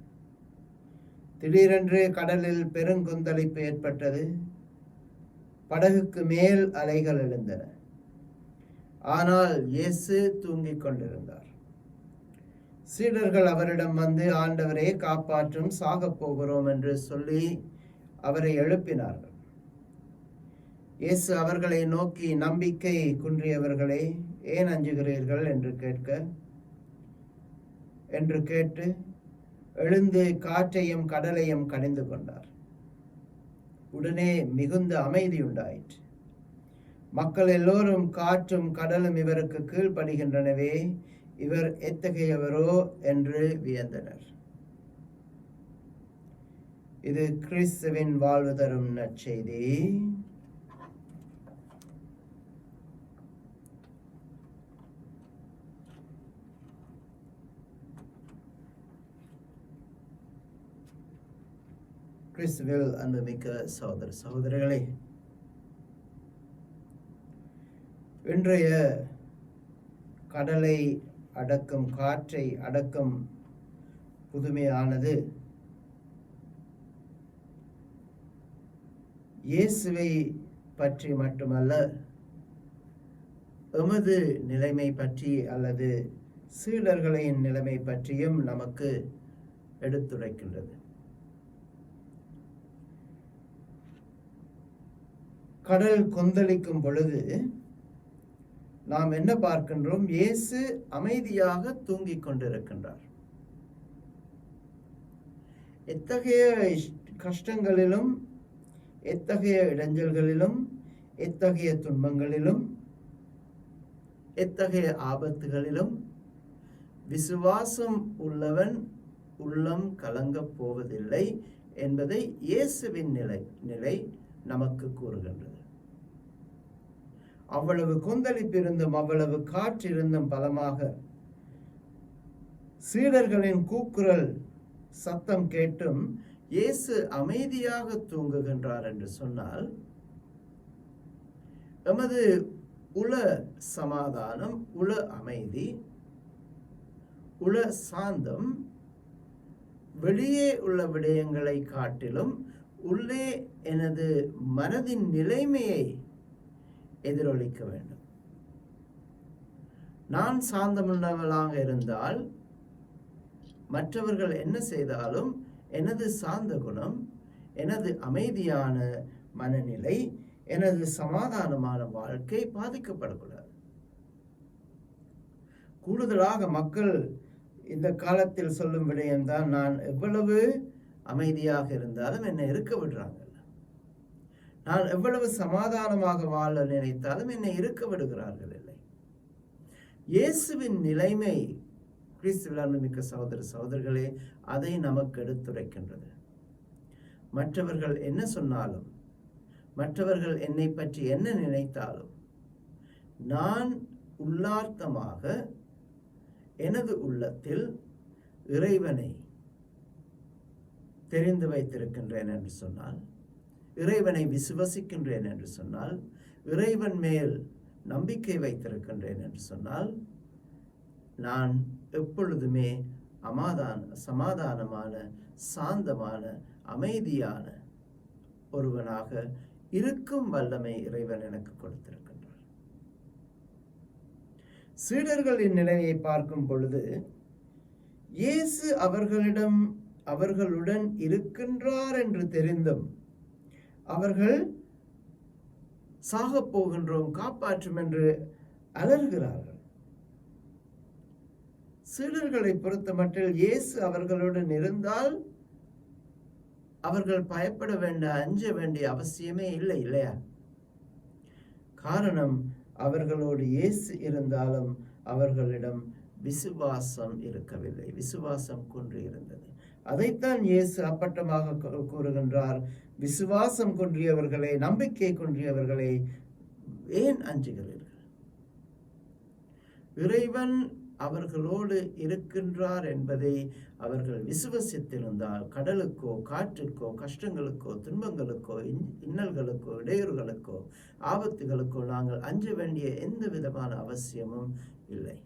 திடீரென்று கடலில் பெருங்கொந்தளிப்பு ஏற்பட்டது. படகுக்கு மேல் அலைகள் எழுந்தன. ஆனால் இயேசு தூங்கிக் கொண்டிருந்தார். சீடர்கள் அவரிடம் வந்து, ஆண்டவரே காப்பாற்றும், சாகப் போகிறோம் என்று சொல்லி அவரை எழுப்பினார்கள். இயேசு அவர்களை நோக்கி, நம்பிக்கை குன்றியவர்களே, ஏன் அஞ்சுகிறீர்கள் என்று கேட்டு எழுந்து காற்றையும் கடலையும் கடிந்து கொண்டார். உடனே மிகுந்த அமைதி உண்டாயிற்று. மக்கள் எல்லோரும் காற்றும் கடலும் இவருக்கு கீழ்ப்படுகின்றனவே, இவர் எத்தகையவரோ என்று வியந்தனர். இது கிறிஸ்துவின் வாழ்வு தரும் நற்செய்தி. கிறிஸ்துவில் அன்புமிக்க சகோதர சகோதரிகளே, இன்றைய கடலை அடக்கும், காற்றை அடக்கும் புதுமையானது இயேசுவை பற்றி மட்டுமல்ல, எமது நிலைமை பற்றி அல்லது சீடர்களின் நிலைமை பற்றியும் நமக்கு எடுத்துரைக்கின்றது. கடல் கொந்தளிக்கும் பொழுது நாம் என்ன பார்க்கின்றோம்? இயேசு அமைதியாக தூங்கிக் கொண்டிருக்கின்றார். எத்தகைய கஷ்டங்களிலும், எத்தகைய இடைஞ்சல்களிலும், எத்தகைய துன்பங்களிலும், எத்தகைய ஆபத்துகளிலும் விசுவாசம் உள்ளவன் உள்ளம் கலங்கப் போவதில்லை என்பதை இயேசுவின் நிலை நமக்கு கூறுகின்றது. அவ்வளவு கொந்தளிப்பிருந்தும், அவ்வளவு காற்றிருந்தும் பலமாக சீடர்களின் கூக்குரல் சத்தம் கேட்டும் இயேசு அமைதியாக தூங்குகின்றார் என்று சொன்னால், எமது உள சமாதானம், உள அமைதி, உள சாந்தம் வெளியே உள்ள விடயங்களை காட்டிலும் உள்ளே எனது மனதின் நிலைமையை எதிரொலிக்க வேண்டும். நான் சாந்தமுள்ளவளாக இருந்தால் மற்றவர்கள் என்ன செய்தாலும் எனது சாந்த குணம், எனது அமைதியான மனநிலை, எனது சமாதானமான வாழ்க்கை பாதிக்கப்படக்கூடாது. கூடுதலாக மக்கள் இந்த காலத்தில் சொல்லும் விடயம்தான், நான் எவ்வளவு அமைதியாக இருந்தாலும் என்னை இருக்க விடுறாங்க, நான் எவ்வளவு சமாதானமாக வாழ நினைத்தாலும் என்னை இருக்க விடுகிறார்கள் இல்லை. இயேசுவின் நிலைமை, கிறிஸ்துவில் அன்புமிக்க சகோதர சகோதரிகளே, அதை நமக்கு எடுத்துரைக்கின்றது. மற்றவர்கள் என்ன சொன்னாலும், மற்றவர்கள் என்னை பற்றி என்ன நினைத்தாலும், நான் உள்ளார்த்தமாக எனது உள்ளத்தில் இறைவனை தெரிந்து வைத்திருக்கின்றேன் என்று சொன்னால், இறைவனை விசுவசிக்கின்றேன் என்று சொன்னால், இறைவன் மேல் நம்பிக்கை வைத்திருக்கின்றேன் என்று சொன்னால், நான் எப்பொழுதுமே சமாதானமான, சாந்தமான, அமைதியான ஒருவனாக இருக்கும் வல்லமை இறைவன் எனக்கு கொடுத்திருக்கின்றார். சீடர்களின் நிலையை பார்க்கும் பொழுது, இயேசு அவர்களுடன் இருக்கின்றார் என்று தெரிந்தும் அவர்கள் சாகப் போகின்றோம், காப்பாற்றும் என்று அலறுகிறார்கள். சீடர்களை பொறுத்த மட்டில் இயேசு அவர்களுடன் இருந்தால் அவர்கள் பயப்பட வேண்டிய அஞ்ச வேண்டிய அவசியமே இல்லை, இல்லையா? காரணம், அவர்களோடு இயேசு இருந்தாலும் அவர்களிடம் விசுவாசம் இருக்கவில்லை, விசுவாசம் குன்றி இருந்தது. அதைத்தான் இயேசு அப்பட்டமாக கூறுகின்றார், விசுவாசம் குன்றியவர்களே, நம்பிக்கை குன்றியவர்களே, ஏன் அஞ்சுகிறீர்கள்? இறைவன் அவர்களோடு இருக்கின்றார் என்பதை அவர்கள் விசுவசித்திருந்தால் கடலுக்கோ காற்றுக்கோ கஷ்டங்களுக்கோ துன்பங்களுக்கோ இன்னல்களுக்கோ இடையூறுகளுக்கோ ஆபத்துகளுக்கோ நாங்கள் அஞ்ச வேண்டிய எந்த விதமான அவசியமும் இல்லை.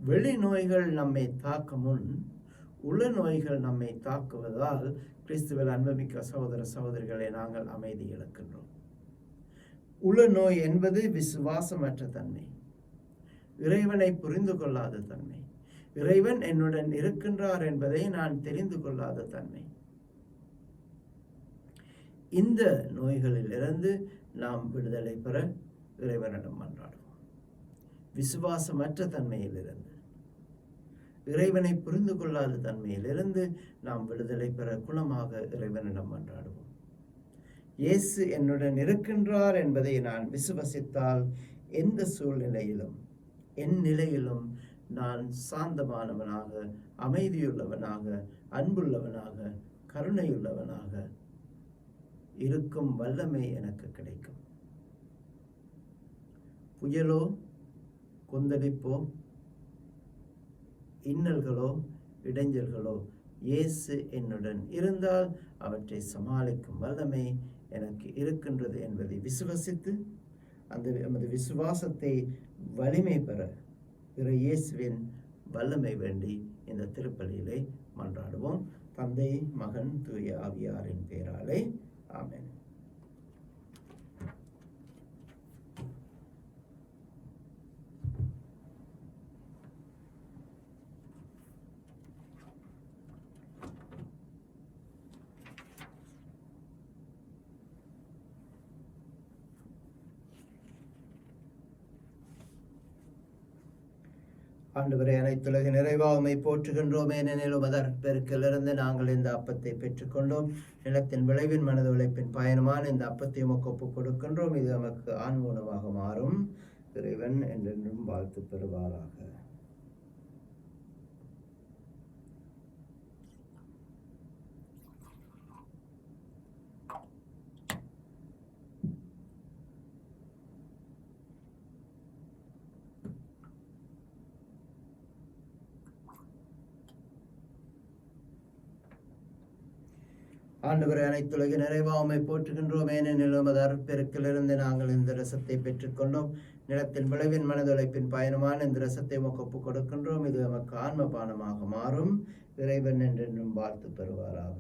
வெளி நோய்கள் நம்மை தாக்க முன் உள நோய்கள் நம்மை தாக்குவதால் கிறிஸ்துவில் அன்புமிக்க சகோதர சகோதரிகளை நாங்கள் அமைதி இழக்கின்றோம். உள நோய் என்பது விசுவாசமற்ற தன்மை, இறைவனை புரிந்து கொள்ளாத தன்மை, இறைவன் என்னுடன் இருக்கின்றார் என்பதை நான் தெரிந்து கொள்ளாத தன்மை. இந்த நோய்களில் இருந்து நாம் விடுதலை பெற இறைவனிடம் மன்றாடுவோம். விசுவாசமற்ற தன்மையிலிருந்து, இறைவனை புரிந்து கொள்ளாத தன்மையிலிருந்து நாம் விடுதலை பெற குணமாக இறைவனிடம் மன்றாடுவோம். இயேசு என்னுடன் இருக்கின்றார் என்பதை நான் விசுவசித்தால் எந்த சூழ்நிலையிலும் என் நிலையிலும் நான் சாந்தமானவனாக, அமைதியுள்ளவனாக, அன்புள்ளவனாக, கருணையுள்ளவனாக இருக்கும் வல்லமை எனக்கு கிடைக்கும். புயலோ கொந்தளிப்போ இன்னல்களோ இடைஞ்சல்களோ இயேசு என்னுடன் இருந்தால் அவற்றை சமாளிக்கும் வல்லமை எனக்கு இருக்கின்றது என்பதை விசுவசித்து நமது விசுவாசத்தை வலிமை பெற பிற இயேசுவின் வல்லமை வேண்டி இந்த திருப்பலியிலே மன்றாடுவோம். தந்தை, மகன், தூய ஆவியாரின் பெயராலே ஆமென். ஆண்டவரே, அனைத்துலக நிறைவாமை போற்றுகின்றோம். ஏனெனில் உமது பெருக்கிலிருந்து நாங்கள் இந்த அப்பத்தை பெற்றுக்கொண்டோம். நிலத்தின் விளைவின் மனது உழைப்பின் பயணமான இந்த அப்பத்தை உமக்கு ஒப்புக் கொடுக்கின்றோம். இது நமக்கு ஆன்மூலமாக மாறும். இறைவன் என்றென்றும் வாழ்த்து பெறுவாராக. ஆண்டவரே, அனைத்துலக நிறைவாமை போற்றுகின்றோம். ஏனெனில் உமது அருட்பெருக்கிலிருந்து நாங்கள் இந்த ரசத்தை பெற்றுக்கொண்டோம். நிலத்தின் விளைவின் மனதுழைப்பின் பயணமான இந்த ரசத்தை உமக்கு ஒப்புக் கொடுக்கின்றோம். இது நமக்கு ஆன்மபானமாக மாறும். இறைவன் என்றென்றும் வாழ்த்து பெறுவாராக.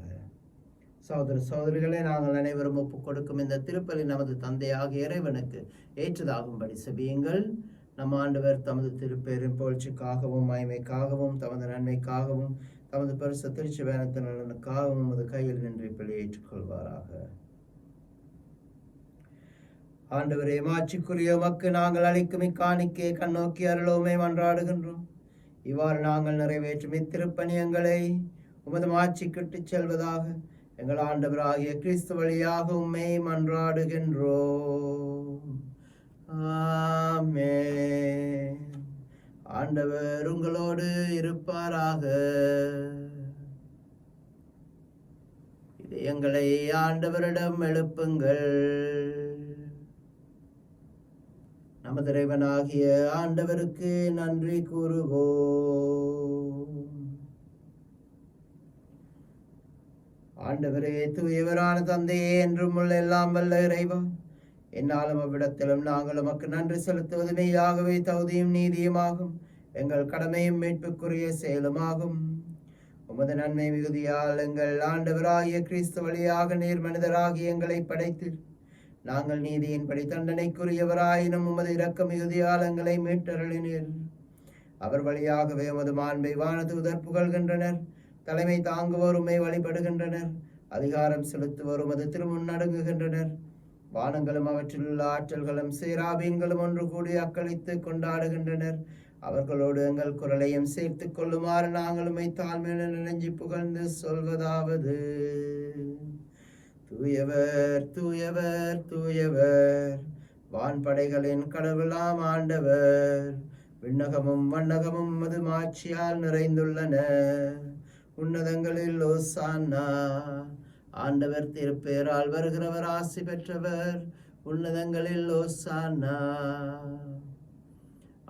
சகோதர சகோதரிகளே, நாங்கள் அனைவரும் ஒப்புக் கொடுக்கும் இந்த திருப்பலி நமது தந்தையாகிய இறைவனுக்கு ஏற்றதாகும்படி செபியுங்கள். நம் ஆண்டவர் தமது திருப்பெயரின் புகழ்ச்சிக்காகவும் மகிமைக்காகவும் தமது நன்மைக்காகவும் தமது பரிசு திருச்சி வேணத்தின் நலனுக்காகவும் உமது கையில் நின்று பலி ஏற்றுக்கொள்வாராக. ஆண்டவரே, மாட்சிக்குரிய உமக்கு நாங்கள் அளிக்கும் இக்காணிக்கையை கண்ணோக்கி அருளோமே மன்றாடுகின்றோம். இவ்வாறு நாங்கள் நிறைவேற்றும் இத்திருப்பணியங்களை உமது மாட்சிக்கிட்டுச் செல்வதாக எங்கள் ஆண்டவராகிய கிறிஸ்து வழியாக உம்மை மன்றாடுகின்றோம். ஆமென். ஆண்டவர் உங்களோடு இருப்பாராக. இதயங்களை ஆண்டவரிடம் எழுப்புங்கள். நமது இறைவனாகிய ஆண்டவருக்கு நன்றி கூறுவோம். ஆண்டவரே, தூயவரான தந்தையே, என்றும் உள்ள எல்லாம் வல்ல இறைவா, என்னாலும் அவ்விடத்திலும் நாங்கள் உமக்கு நன்றி செலுத்துவது மெய்யாகவே தகுதியும் நீதியுமாகும், எங்கள் கடமையும் மீட்புக்குரிய செயலுமாகும். உமது நன்மை மிகுதியால் எங்கள் ஆண்டவராகிய கிறிஸ்து வழியாக நீர் மனிதராகி எங்களை படைத்து நாங்கள் நீதியின்படி தண்டனைக்குரியவராயினும் உமது இரக்க மிகுதியால் எங்களை மீட்டருளினீர். அவர் வழியாகவே உமது மாண்பை வானதூதர் புகழ்கின்றனர். தலைமை தாங்குவோர் உம்மை வழிபடுகின்றனர். அதிகாரம் செலுத்துவோர் உமது திருமுன் நடுங்குகின்றனர். வானங்களும் அவற்றில் உள்ள ஆற்றல்களும் சேராபீன்களும் ஒன்று கூடி அக்களித்து கொண்டாடுகின்றனர். அவர்களோடு எங்கள் குரலையும் சேர்த்துக் கொள்ளுமாறு நாங்கள் உம்மை தாழ்மையுடன் நினைஞ்சி புகழ்ந்து சொல்வதாவது: தூயவர் தூயவர் தூயவர், வான்படைகளின் கடவுளாம் ஆண்டவர். விண்ணகமும் வண்ணகமும் மது மாட்சியால் நிறைந்துள்ளன. உன்னதங்களில் ஓசானா. ஆண்டவர் திருப்பெயரால் வருகிறவர் ஆசி பெற்றவர். உன்னதங்களில் ஓசானா.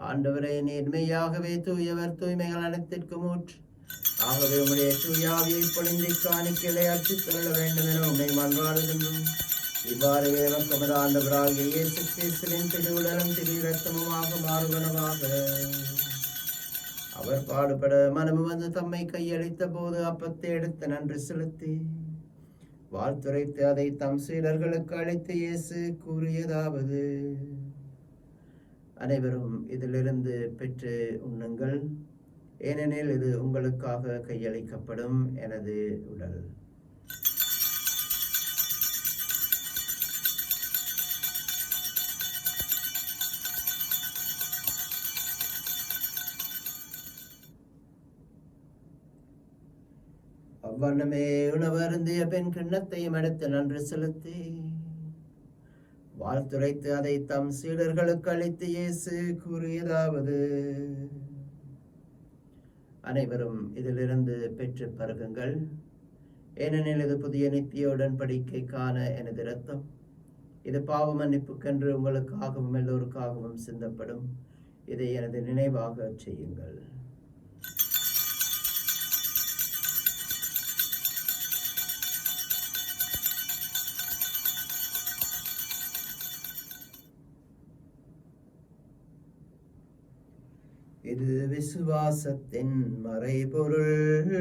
ஆண்டவரே, நேர்மையாகவே தூயவர், தூய்மைகள் அனைத்திற்கும் ஊற்று. ஆகவே உம்முடைய தூயாவியை பொழிந்து காணிக்கைகளை அற்றுத் தள்ள வேண்டும் என உம்மை மன்றாடுகின்றோம். இவ்வாறு நமது ஆண்டவராகிய இயேசு கிறிஸ்துவின் திருவுடலும் திரு இரத்தமுமாக மாறுவனவாக. அவர் பாடுபட மனமு வந்து தம்மை கையளித்த போது அப்பத்தை எடுத்து நன்றி செலுத்தி வாழ்த்துரைத்து அதை தம் சீடர்களுக்கு அளித்து இயேசு கூறியதாவது: அனைவரும் இதிலிருந்து பெற்று உண்ணுங்கள், ஏனெனில் இது உங்களுக்காக கையளிக்கப்படும் எனது உடல். அவ்வண்ணமே உணவருந்திய பெண் கிண்ணத்தையும் எடுத்து நன்றி செலுத்தி வாழ்த்துரைத்து அதை தம் சீடர்களுக்கு அளித்து இயேசு கூறியதாவது: அனைவரும் இதிலிருந்து பெற்று பருகுங்கள், ஏனெனில் இது புதிய நித்திய உடன்படிக்கைக்கான எனது இரத்தம். இது பாவ மன்னிப்புக்கென்று உங்களுக்காகவும் எல்லோருக்காகவும் சிந்தப்படும். இதை எனது நினைவாக செய்யுங்கள். இது விசுவாசத்தின் மறைபொருள்.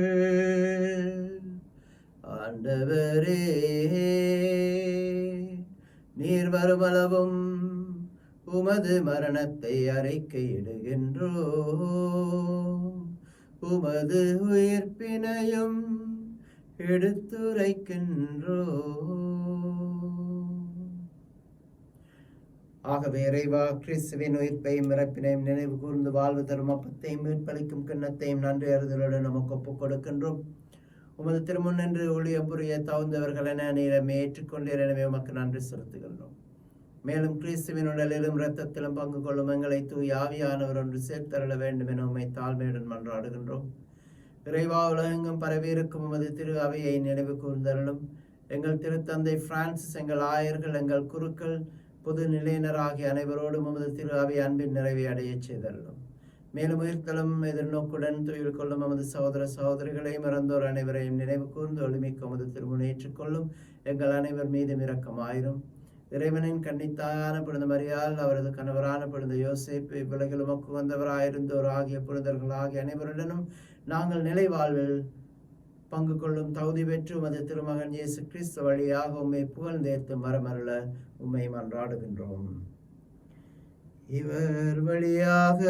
ஆண்டவரே, நீர் வருமளவும் உமது மரணத்தை அறிக்கையிடுகின்றோம், உமது உயிர்ப்பினையும் எடுத்துரைக்கின்றோம். ஆகவே இறைவா, கிறிஸ்துவின் உயிர்ப்பையும் இறப்பினையும் நினைவு கூர்ந்து வாழ்வு தரும் அப்பத்தையும் மீட்பளிக்கும் கிண்ணத்தையும் நன்றி அறிதலுடன் நமக்கு ஒப்புக் கொடுக்கின்றோம். உமது திருமுன் என்று ஊழிய புரிய தகுந்தவர்கள் என நீரமே ஏற்றுக்கொண்டீர். எனவே உமக்கு நன்றி செலுத்துகின்றோம். மேலும் கிறிஸ்துவின் உடலிலும் இரத்தத்திலும் பங்கு கொள்ளும் எங்களை தூய் ஆவியானவர் ஒன்று சேர்த்தருள வேண்டும் என உம்மை தாழ்மையுடன் மன்றாடுகின்றோம். இறைவா, உலகெங்கும் பரவி இருக்கும் உமது திரு அவையை நினைவு கூர்ந்தருளும். எங்கள் திருத்தந்தை பிரான்சிஸ், எங்கள் ஆயர்கள், எங்கள் குருக்கள், பொது நிலையினர் ஆகிய அனைவரோடும் உமது திரு அவை அன்பின் நிறைவை அடைய செய்தருளும். மேலும் உயிர்த்தலும் எதிர்நோக்குடன் துயில் கொள்ளும் நமது சகோதர சகோதரிகளையும் இறந்தோர் அனைவரையும் நினைவு கூர்ந்து ஒளிமிக்க உமது திருமுனை ஏற்றுக்கொள்ளும். எங்கள் அனைவர் மீதும் இரக்கமாயிரும். இறைவனின் கன்னித்தாயான புனித மரியாள், அவரது கணவரான புனித யோசேப்பு, இவ்வுலகில் உமக்கு வந்தவராயிருந்தோர் ஆகிய புனிதர்கள் ஆகிய அனைவருடனும் நாங்கள் நிலை வாழ்வில் பங்கு கொள்ளும் தகுதி பெற்று உமது திருமகன் இயேசு கிறிஸ்து வழியாக உம்மை புகழ்ந்தேர்த்து மரமருள உம்மை மன்றாடுகின்றோம். இவர் வழியாக,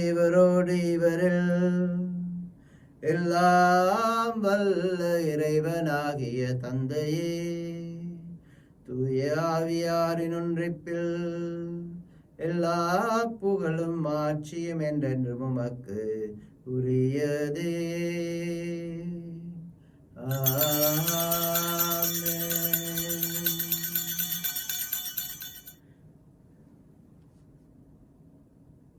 இவரோடு, இவரில் எல்லாம் வல்ல இறைவனாகிய தந்தையே, தூய ஆவியாரின் ஒன்றிப்பில் எல்லா புகழும் ஆட்சியும் என்றென்றும் உமக்கு உரியதே.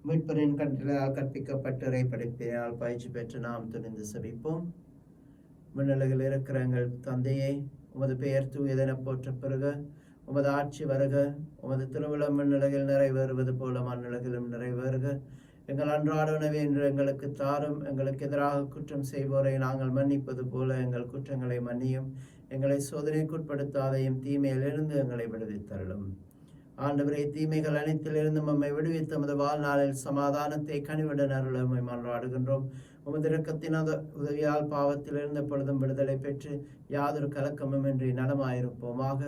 மீட்பரின் கட்டளையால் கற்பிக்கப்பட்டு இறைப்படைப்பினால் பயிற்சி பெற்று நாம் துணிந்து செபிப்போம். விண்ணுலகில் இருக்கிற எங்கள் தந்தையே, உமது பெயர் தூயதென போற்ற பெறுக. உமது ஆட்சி வருக. உமது திருவிழம் விண்ணுலகில் நிறைவேறுவது போல மண்ணுலகிலும் நிறைவேறுக. எங்கள் அன்றாட உணவை இன்று எங்களுக்கு தாரும். எங்களுக்கு எதிராக குற்றம் செய்வோரை நாங்கள் மன்னிப்பது போல எங்கள் குற்றங்களை மன்னியும். எங்களை சோதனைக்குட்படுத்தாதையும் தீமையிலிருந்து எங்களை விடுவித்தருளும். ஆண்டவரே, தீமைகள் அனைத்திலிருந்து நம்மை விடுவித்து நமது வாழ்நாளில் சமாதானத்தை கனிவுடன் அருள உம்மை மன்றாடுகின்றோம். உமது இரக்கத்தின் உதவியால் பாவத்திலிருந்து எப்பொழுதும் விடுதலை பெற்று யாதொரு கலக்கமுமின்றி நலமாயிருப்போமாக.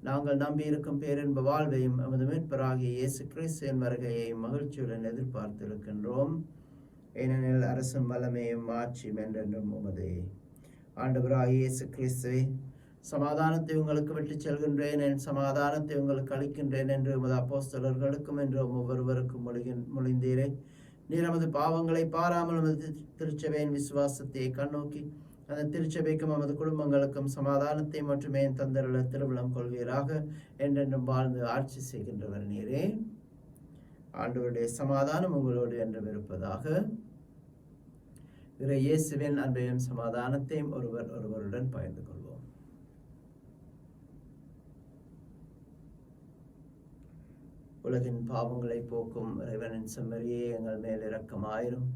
நாங்கள் நம்பியிருக்கும் பேரின்ப வாழ்வையும் எமது மீட்பராகிய இயேசு கிறிஸ்துவின் வருகையை மகிழ்ச்சியுடன் எதிர்பார்த்திருக்கின்றோம். ஏனெனில் அரசும் வல்லமையும் ஆட்சியும் என்றென்றும் உமதே. ஆண்டவராகிய இயேசு கிறிஸ்துவே, சமாதானத்தை உங்களுக்கு விட்டுச் செல்கின்றேன், என் சமாதானத்தை உங்களுக்கு அளிக்கின்றேன் என்று உமது அப்போஸ்தலர்களுக்கும் என்று ஒவ்வொருவருக்கும் மொழிந்தீரே. நீர் நமது பாவங்களை பாராமல் நமது திருச்சபையின் விசுவாசத்தை கண்ணோக்கி அந்த திருச்சபைக்கும் நமது குடும்பங்களுக்கும் சமாதானத்தை மட்டுமே தந்தருள திருவிழம் கொள்வீராக. என்றென்றும் வாழ்ந்து ஆட்சி செய்கின்றவர் நீரே. ஆண்டவருடைய சமாதானம் உங்களோடு என்றும் இருப்பதாக. இயேசுவின் அன்பையும் சமாதானத்தையும் ஒருவருடன் பகிர்ந்து கொள்வோம். உலகின் பாவங்களை போக்கும் இறைவனின் செம்மறியே எங்கள் மேல் இரக்கமாயிரும்.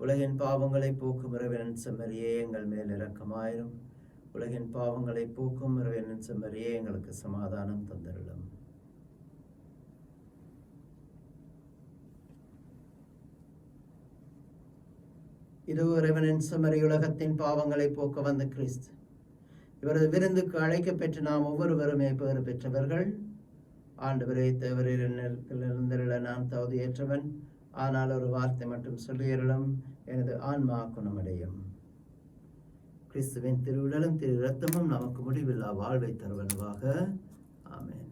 உலகின் பாவங்களை போக்கும் இறைவனின் செம்மறியே எங்கள் மேல் இரக்கமாயிரும். உலகின் பாவங்களை போக்கும் இறைவனின் செம்மறியே எங்களுக்கு சமாதானம் தந்தருளும். இதோ இறைவனின் செம்மறி, உலகத்தின் பாவங்களை போக்க வந்த கிறிஸ்து. இவரது விருந்துக்கு அழைக்கப்பெற்று நாம் ஒவ்வொருவருமே பேறு பெற்றவர்கள். ஆண்டவரே, தேவரிலிருந்திருள நான் தகுதியேற்றவன். ஆனால் ஒரு வார்த்தை மட்டும் சொல்லியருளும், எனது ஆன்மா குணமடையும். கிறிஸ்துவின் திருவுடலும் திரு இரத்தமும் நமக்கு முடிவில்லா வாழ்வை தருவனவாக. ஆமென்.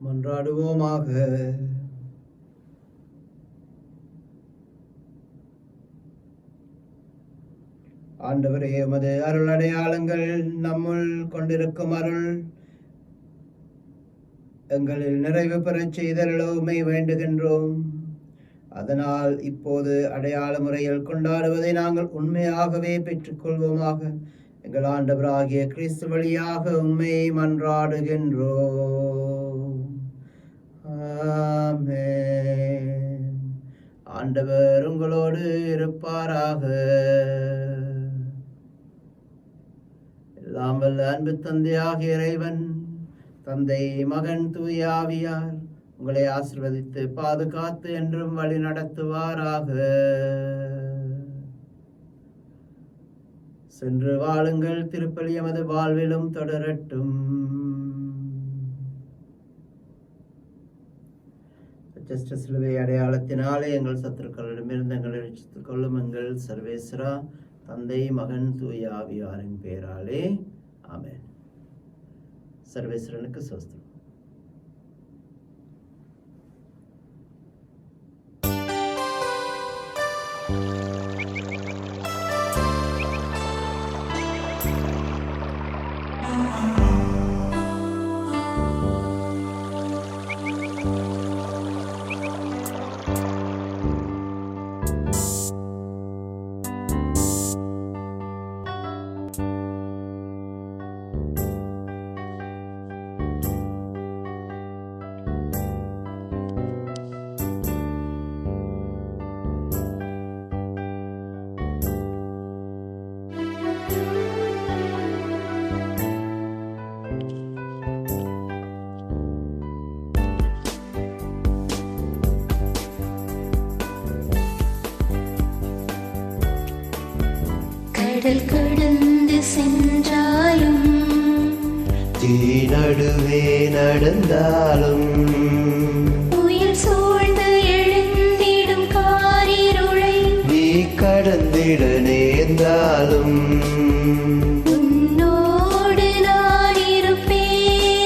மன்றாடுவோமாக. ஆண்டவரே, உமது அருள் அடையாளங்கள் நம்முள் கொண்டிருக்கும் அருள் எங்களில் நிறைவு பெறச் செய்தருளவுமை வேண்டுகின்றோம். அதனால் இப்போது அடையாள முறையில் கொண்டாடுவதை நாங்கள் உண்மையாகவே பெற்றுக்கொள்வோமாக. எங்கள் ஆண்டவராகிய கிறிஸ்து வழியாக உம்மை மன்றாடுகின்றோம். ஆமென். ஆண்டவர் உங்களோடு இருப்பாராக. எல்லாம் வல்ல அன்பு தந்தையாகிய இறைவன், தந்தை, மகன், தூய ஆவியார் உங்களை ஆசீர்வதித்து பாதுகாத்து என்றும் வழி நடத்துவாராக. சென்று வாழுங்கள். திருப்பலி எமது வாழ்விலும் தொடரட்டும். சிலுவை அடையாளத்தினாலே எங்கள் சத்துருக்களிடமிருந்து எங்களை ரட்சித்துக் கொள்ளும் எங்கள் சர்வேஸ்வரா, தந்தை, மகன், தூய ஆவியாரின் பெயராலே ஆமென். சர்வேஸ்வரனுக்கு ஸ்தோத்திரம். கடல் கடந்து சென்றாலும் தீ நடுவே நடந்தாலும் புயல் சூழ்ந்து எழுந்திடும் காரிருளை நீ கடந்திட நேர்ந்தாலும் உன்னோடு நான் இருப்பேன்.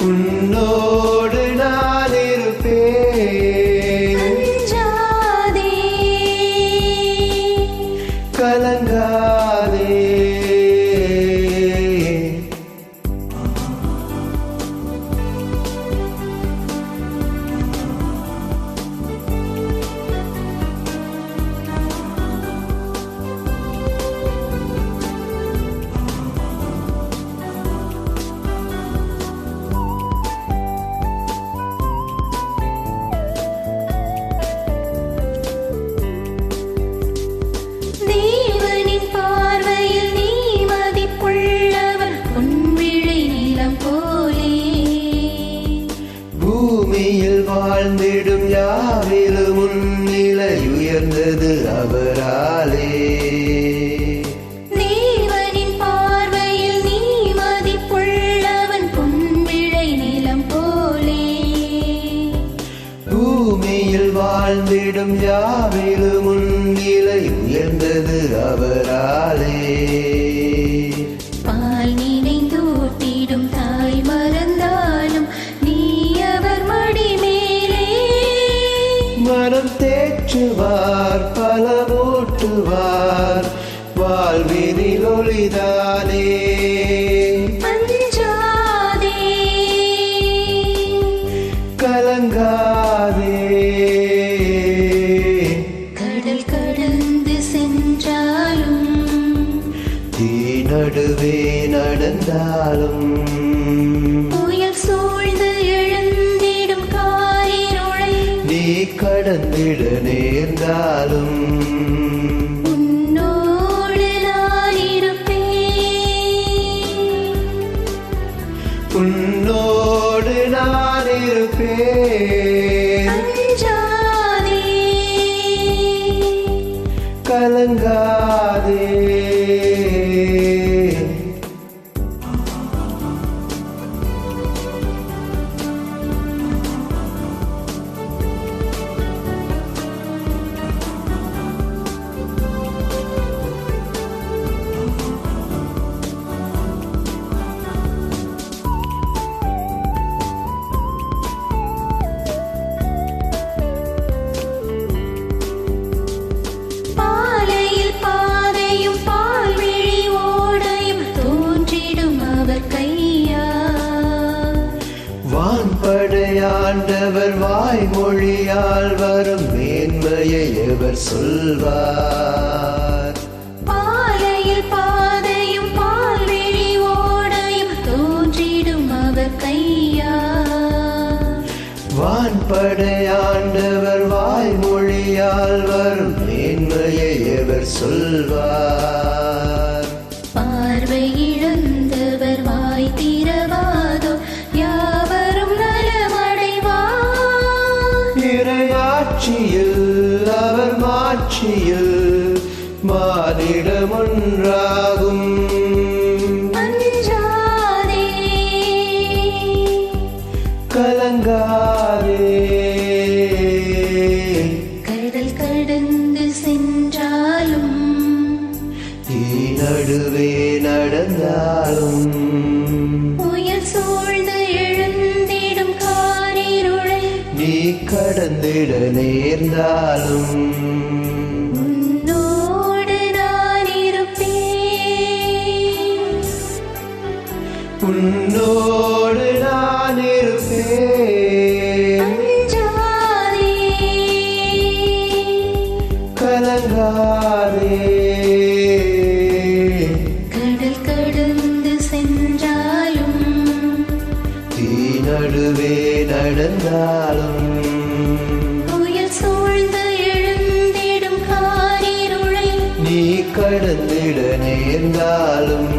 உன்னோடு நான் இருப்பேன். அஞ்சாதே, கலங்காதே. தேவனின் பார்வையில் நீ மதிப்புள்ளவன், பொன்விழை நிலம் போலே. பூமியில் வாழ்ந்திடும் யாவிலும் முன்னிலை உயர்ந்தது அவராலே. தேவனின் பார்வையில் நீ மதிப்புள்ளவன், பொன்விழை நிலம் போலே. பூமியில் வாழ்ந்திடும் யாவிலும் முன்னிலை உயர்ந்தது அவராலே. பால் நினைந்தூட்டிடும் தாய் மறந்தாலும் நீ அவர் மடி மேலே. மனம் தேற்றுவார் பலமூட்டுவார் வாழ்வினில் ஒளிதானே. அஞ்சாதே, கலங்காதே. கடல் கடந்து சென்றாலும் தீ நடுவே நடந்தாலும் புயல் சூழ்ந்து எழுந்திடும் காரிருளை நீ கடந்திட நேர்ந்தாலும் உன்னோடு நான் இருப்பேன். உன்னோடு நான் இருப்பேன். அஞ்சாதே, கலங்காதே. பாலையில் பாதையும் பால்விழி ஓடையும் தோன்றிடும் அவர் கையா. வான்படையாண்டவர் வாய்மொழியால் வரும் மேன்மையை எவர் சொல்வார். பாலையில் பாதையும் பால்விழி ஓடையும் தோன்றிடும் அவர் கையா. வான்படையாண்டவர் வாய்மொழியால் வரும் மேன்மையை எவர் சொல்வார். பார்வை இழந்தவர் வாய் திறவாதோ யாவரும் நலமடைவார். இறையாட்சியில் அவர் மாட்சியில் மானிடம் ஒன்றாகும். அஞ்சாதே, கலங்காதே. கடல் கடந்து சென்றாலும் தீ நடுவே நடந்தாலும் புயல் சூழ்ந்து எழுந்திடும் காரிருளை நீ கடந்திட நேர்ந்தாலும் உன்னோடு நான் இருப்பேன். உன்னோடு நான் இருப்பேன். அஞ்சாதே, கலங்காதே. கடல் கடந்து சென்றாலும் தீ நடுவே நடந்தாலும் புயல் சூழ்ந்து எழுந்திடும் காரிருளை நீ கடந்திட நேர்ந்தாலும்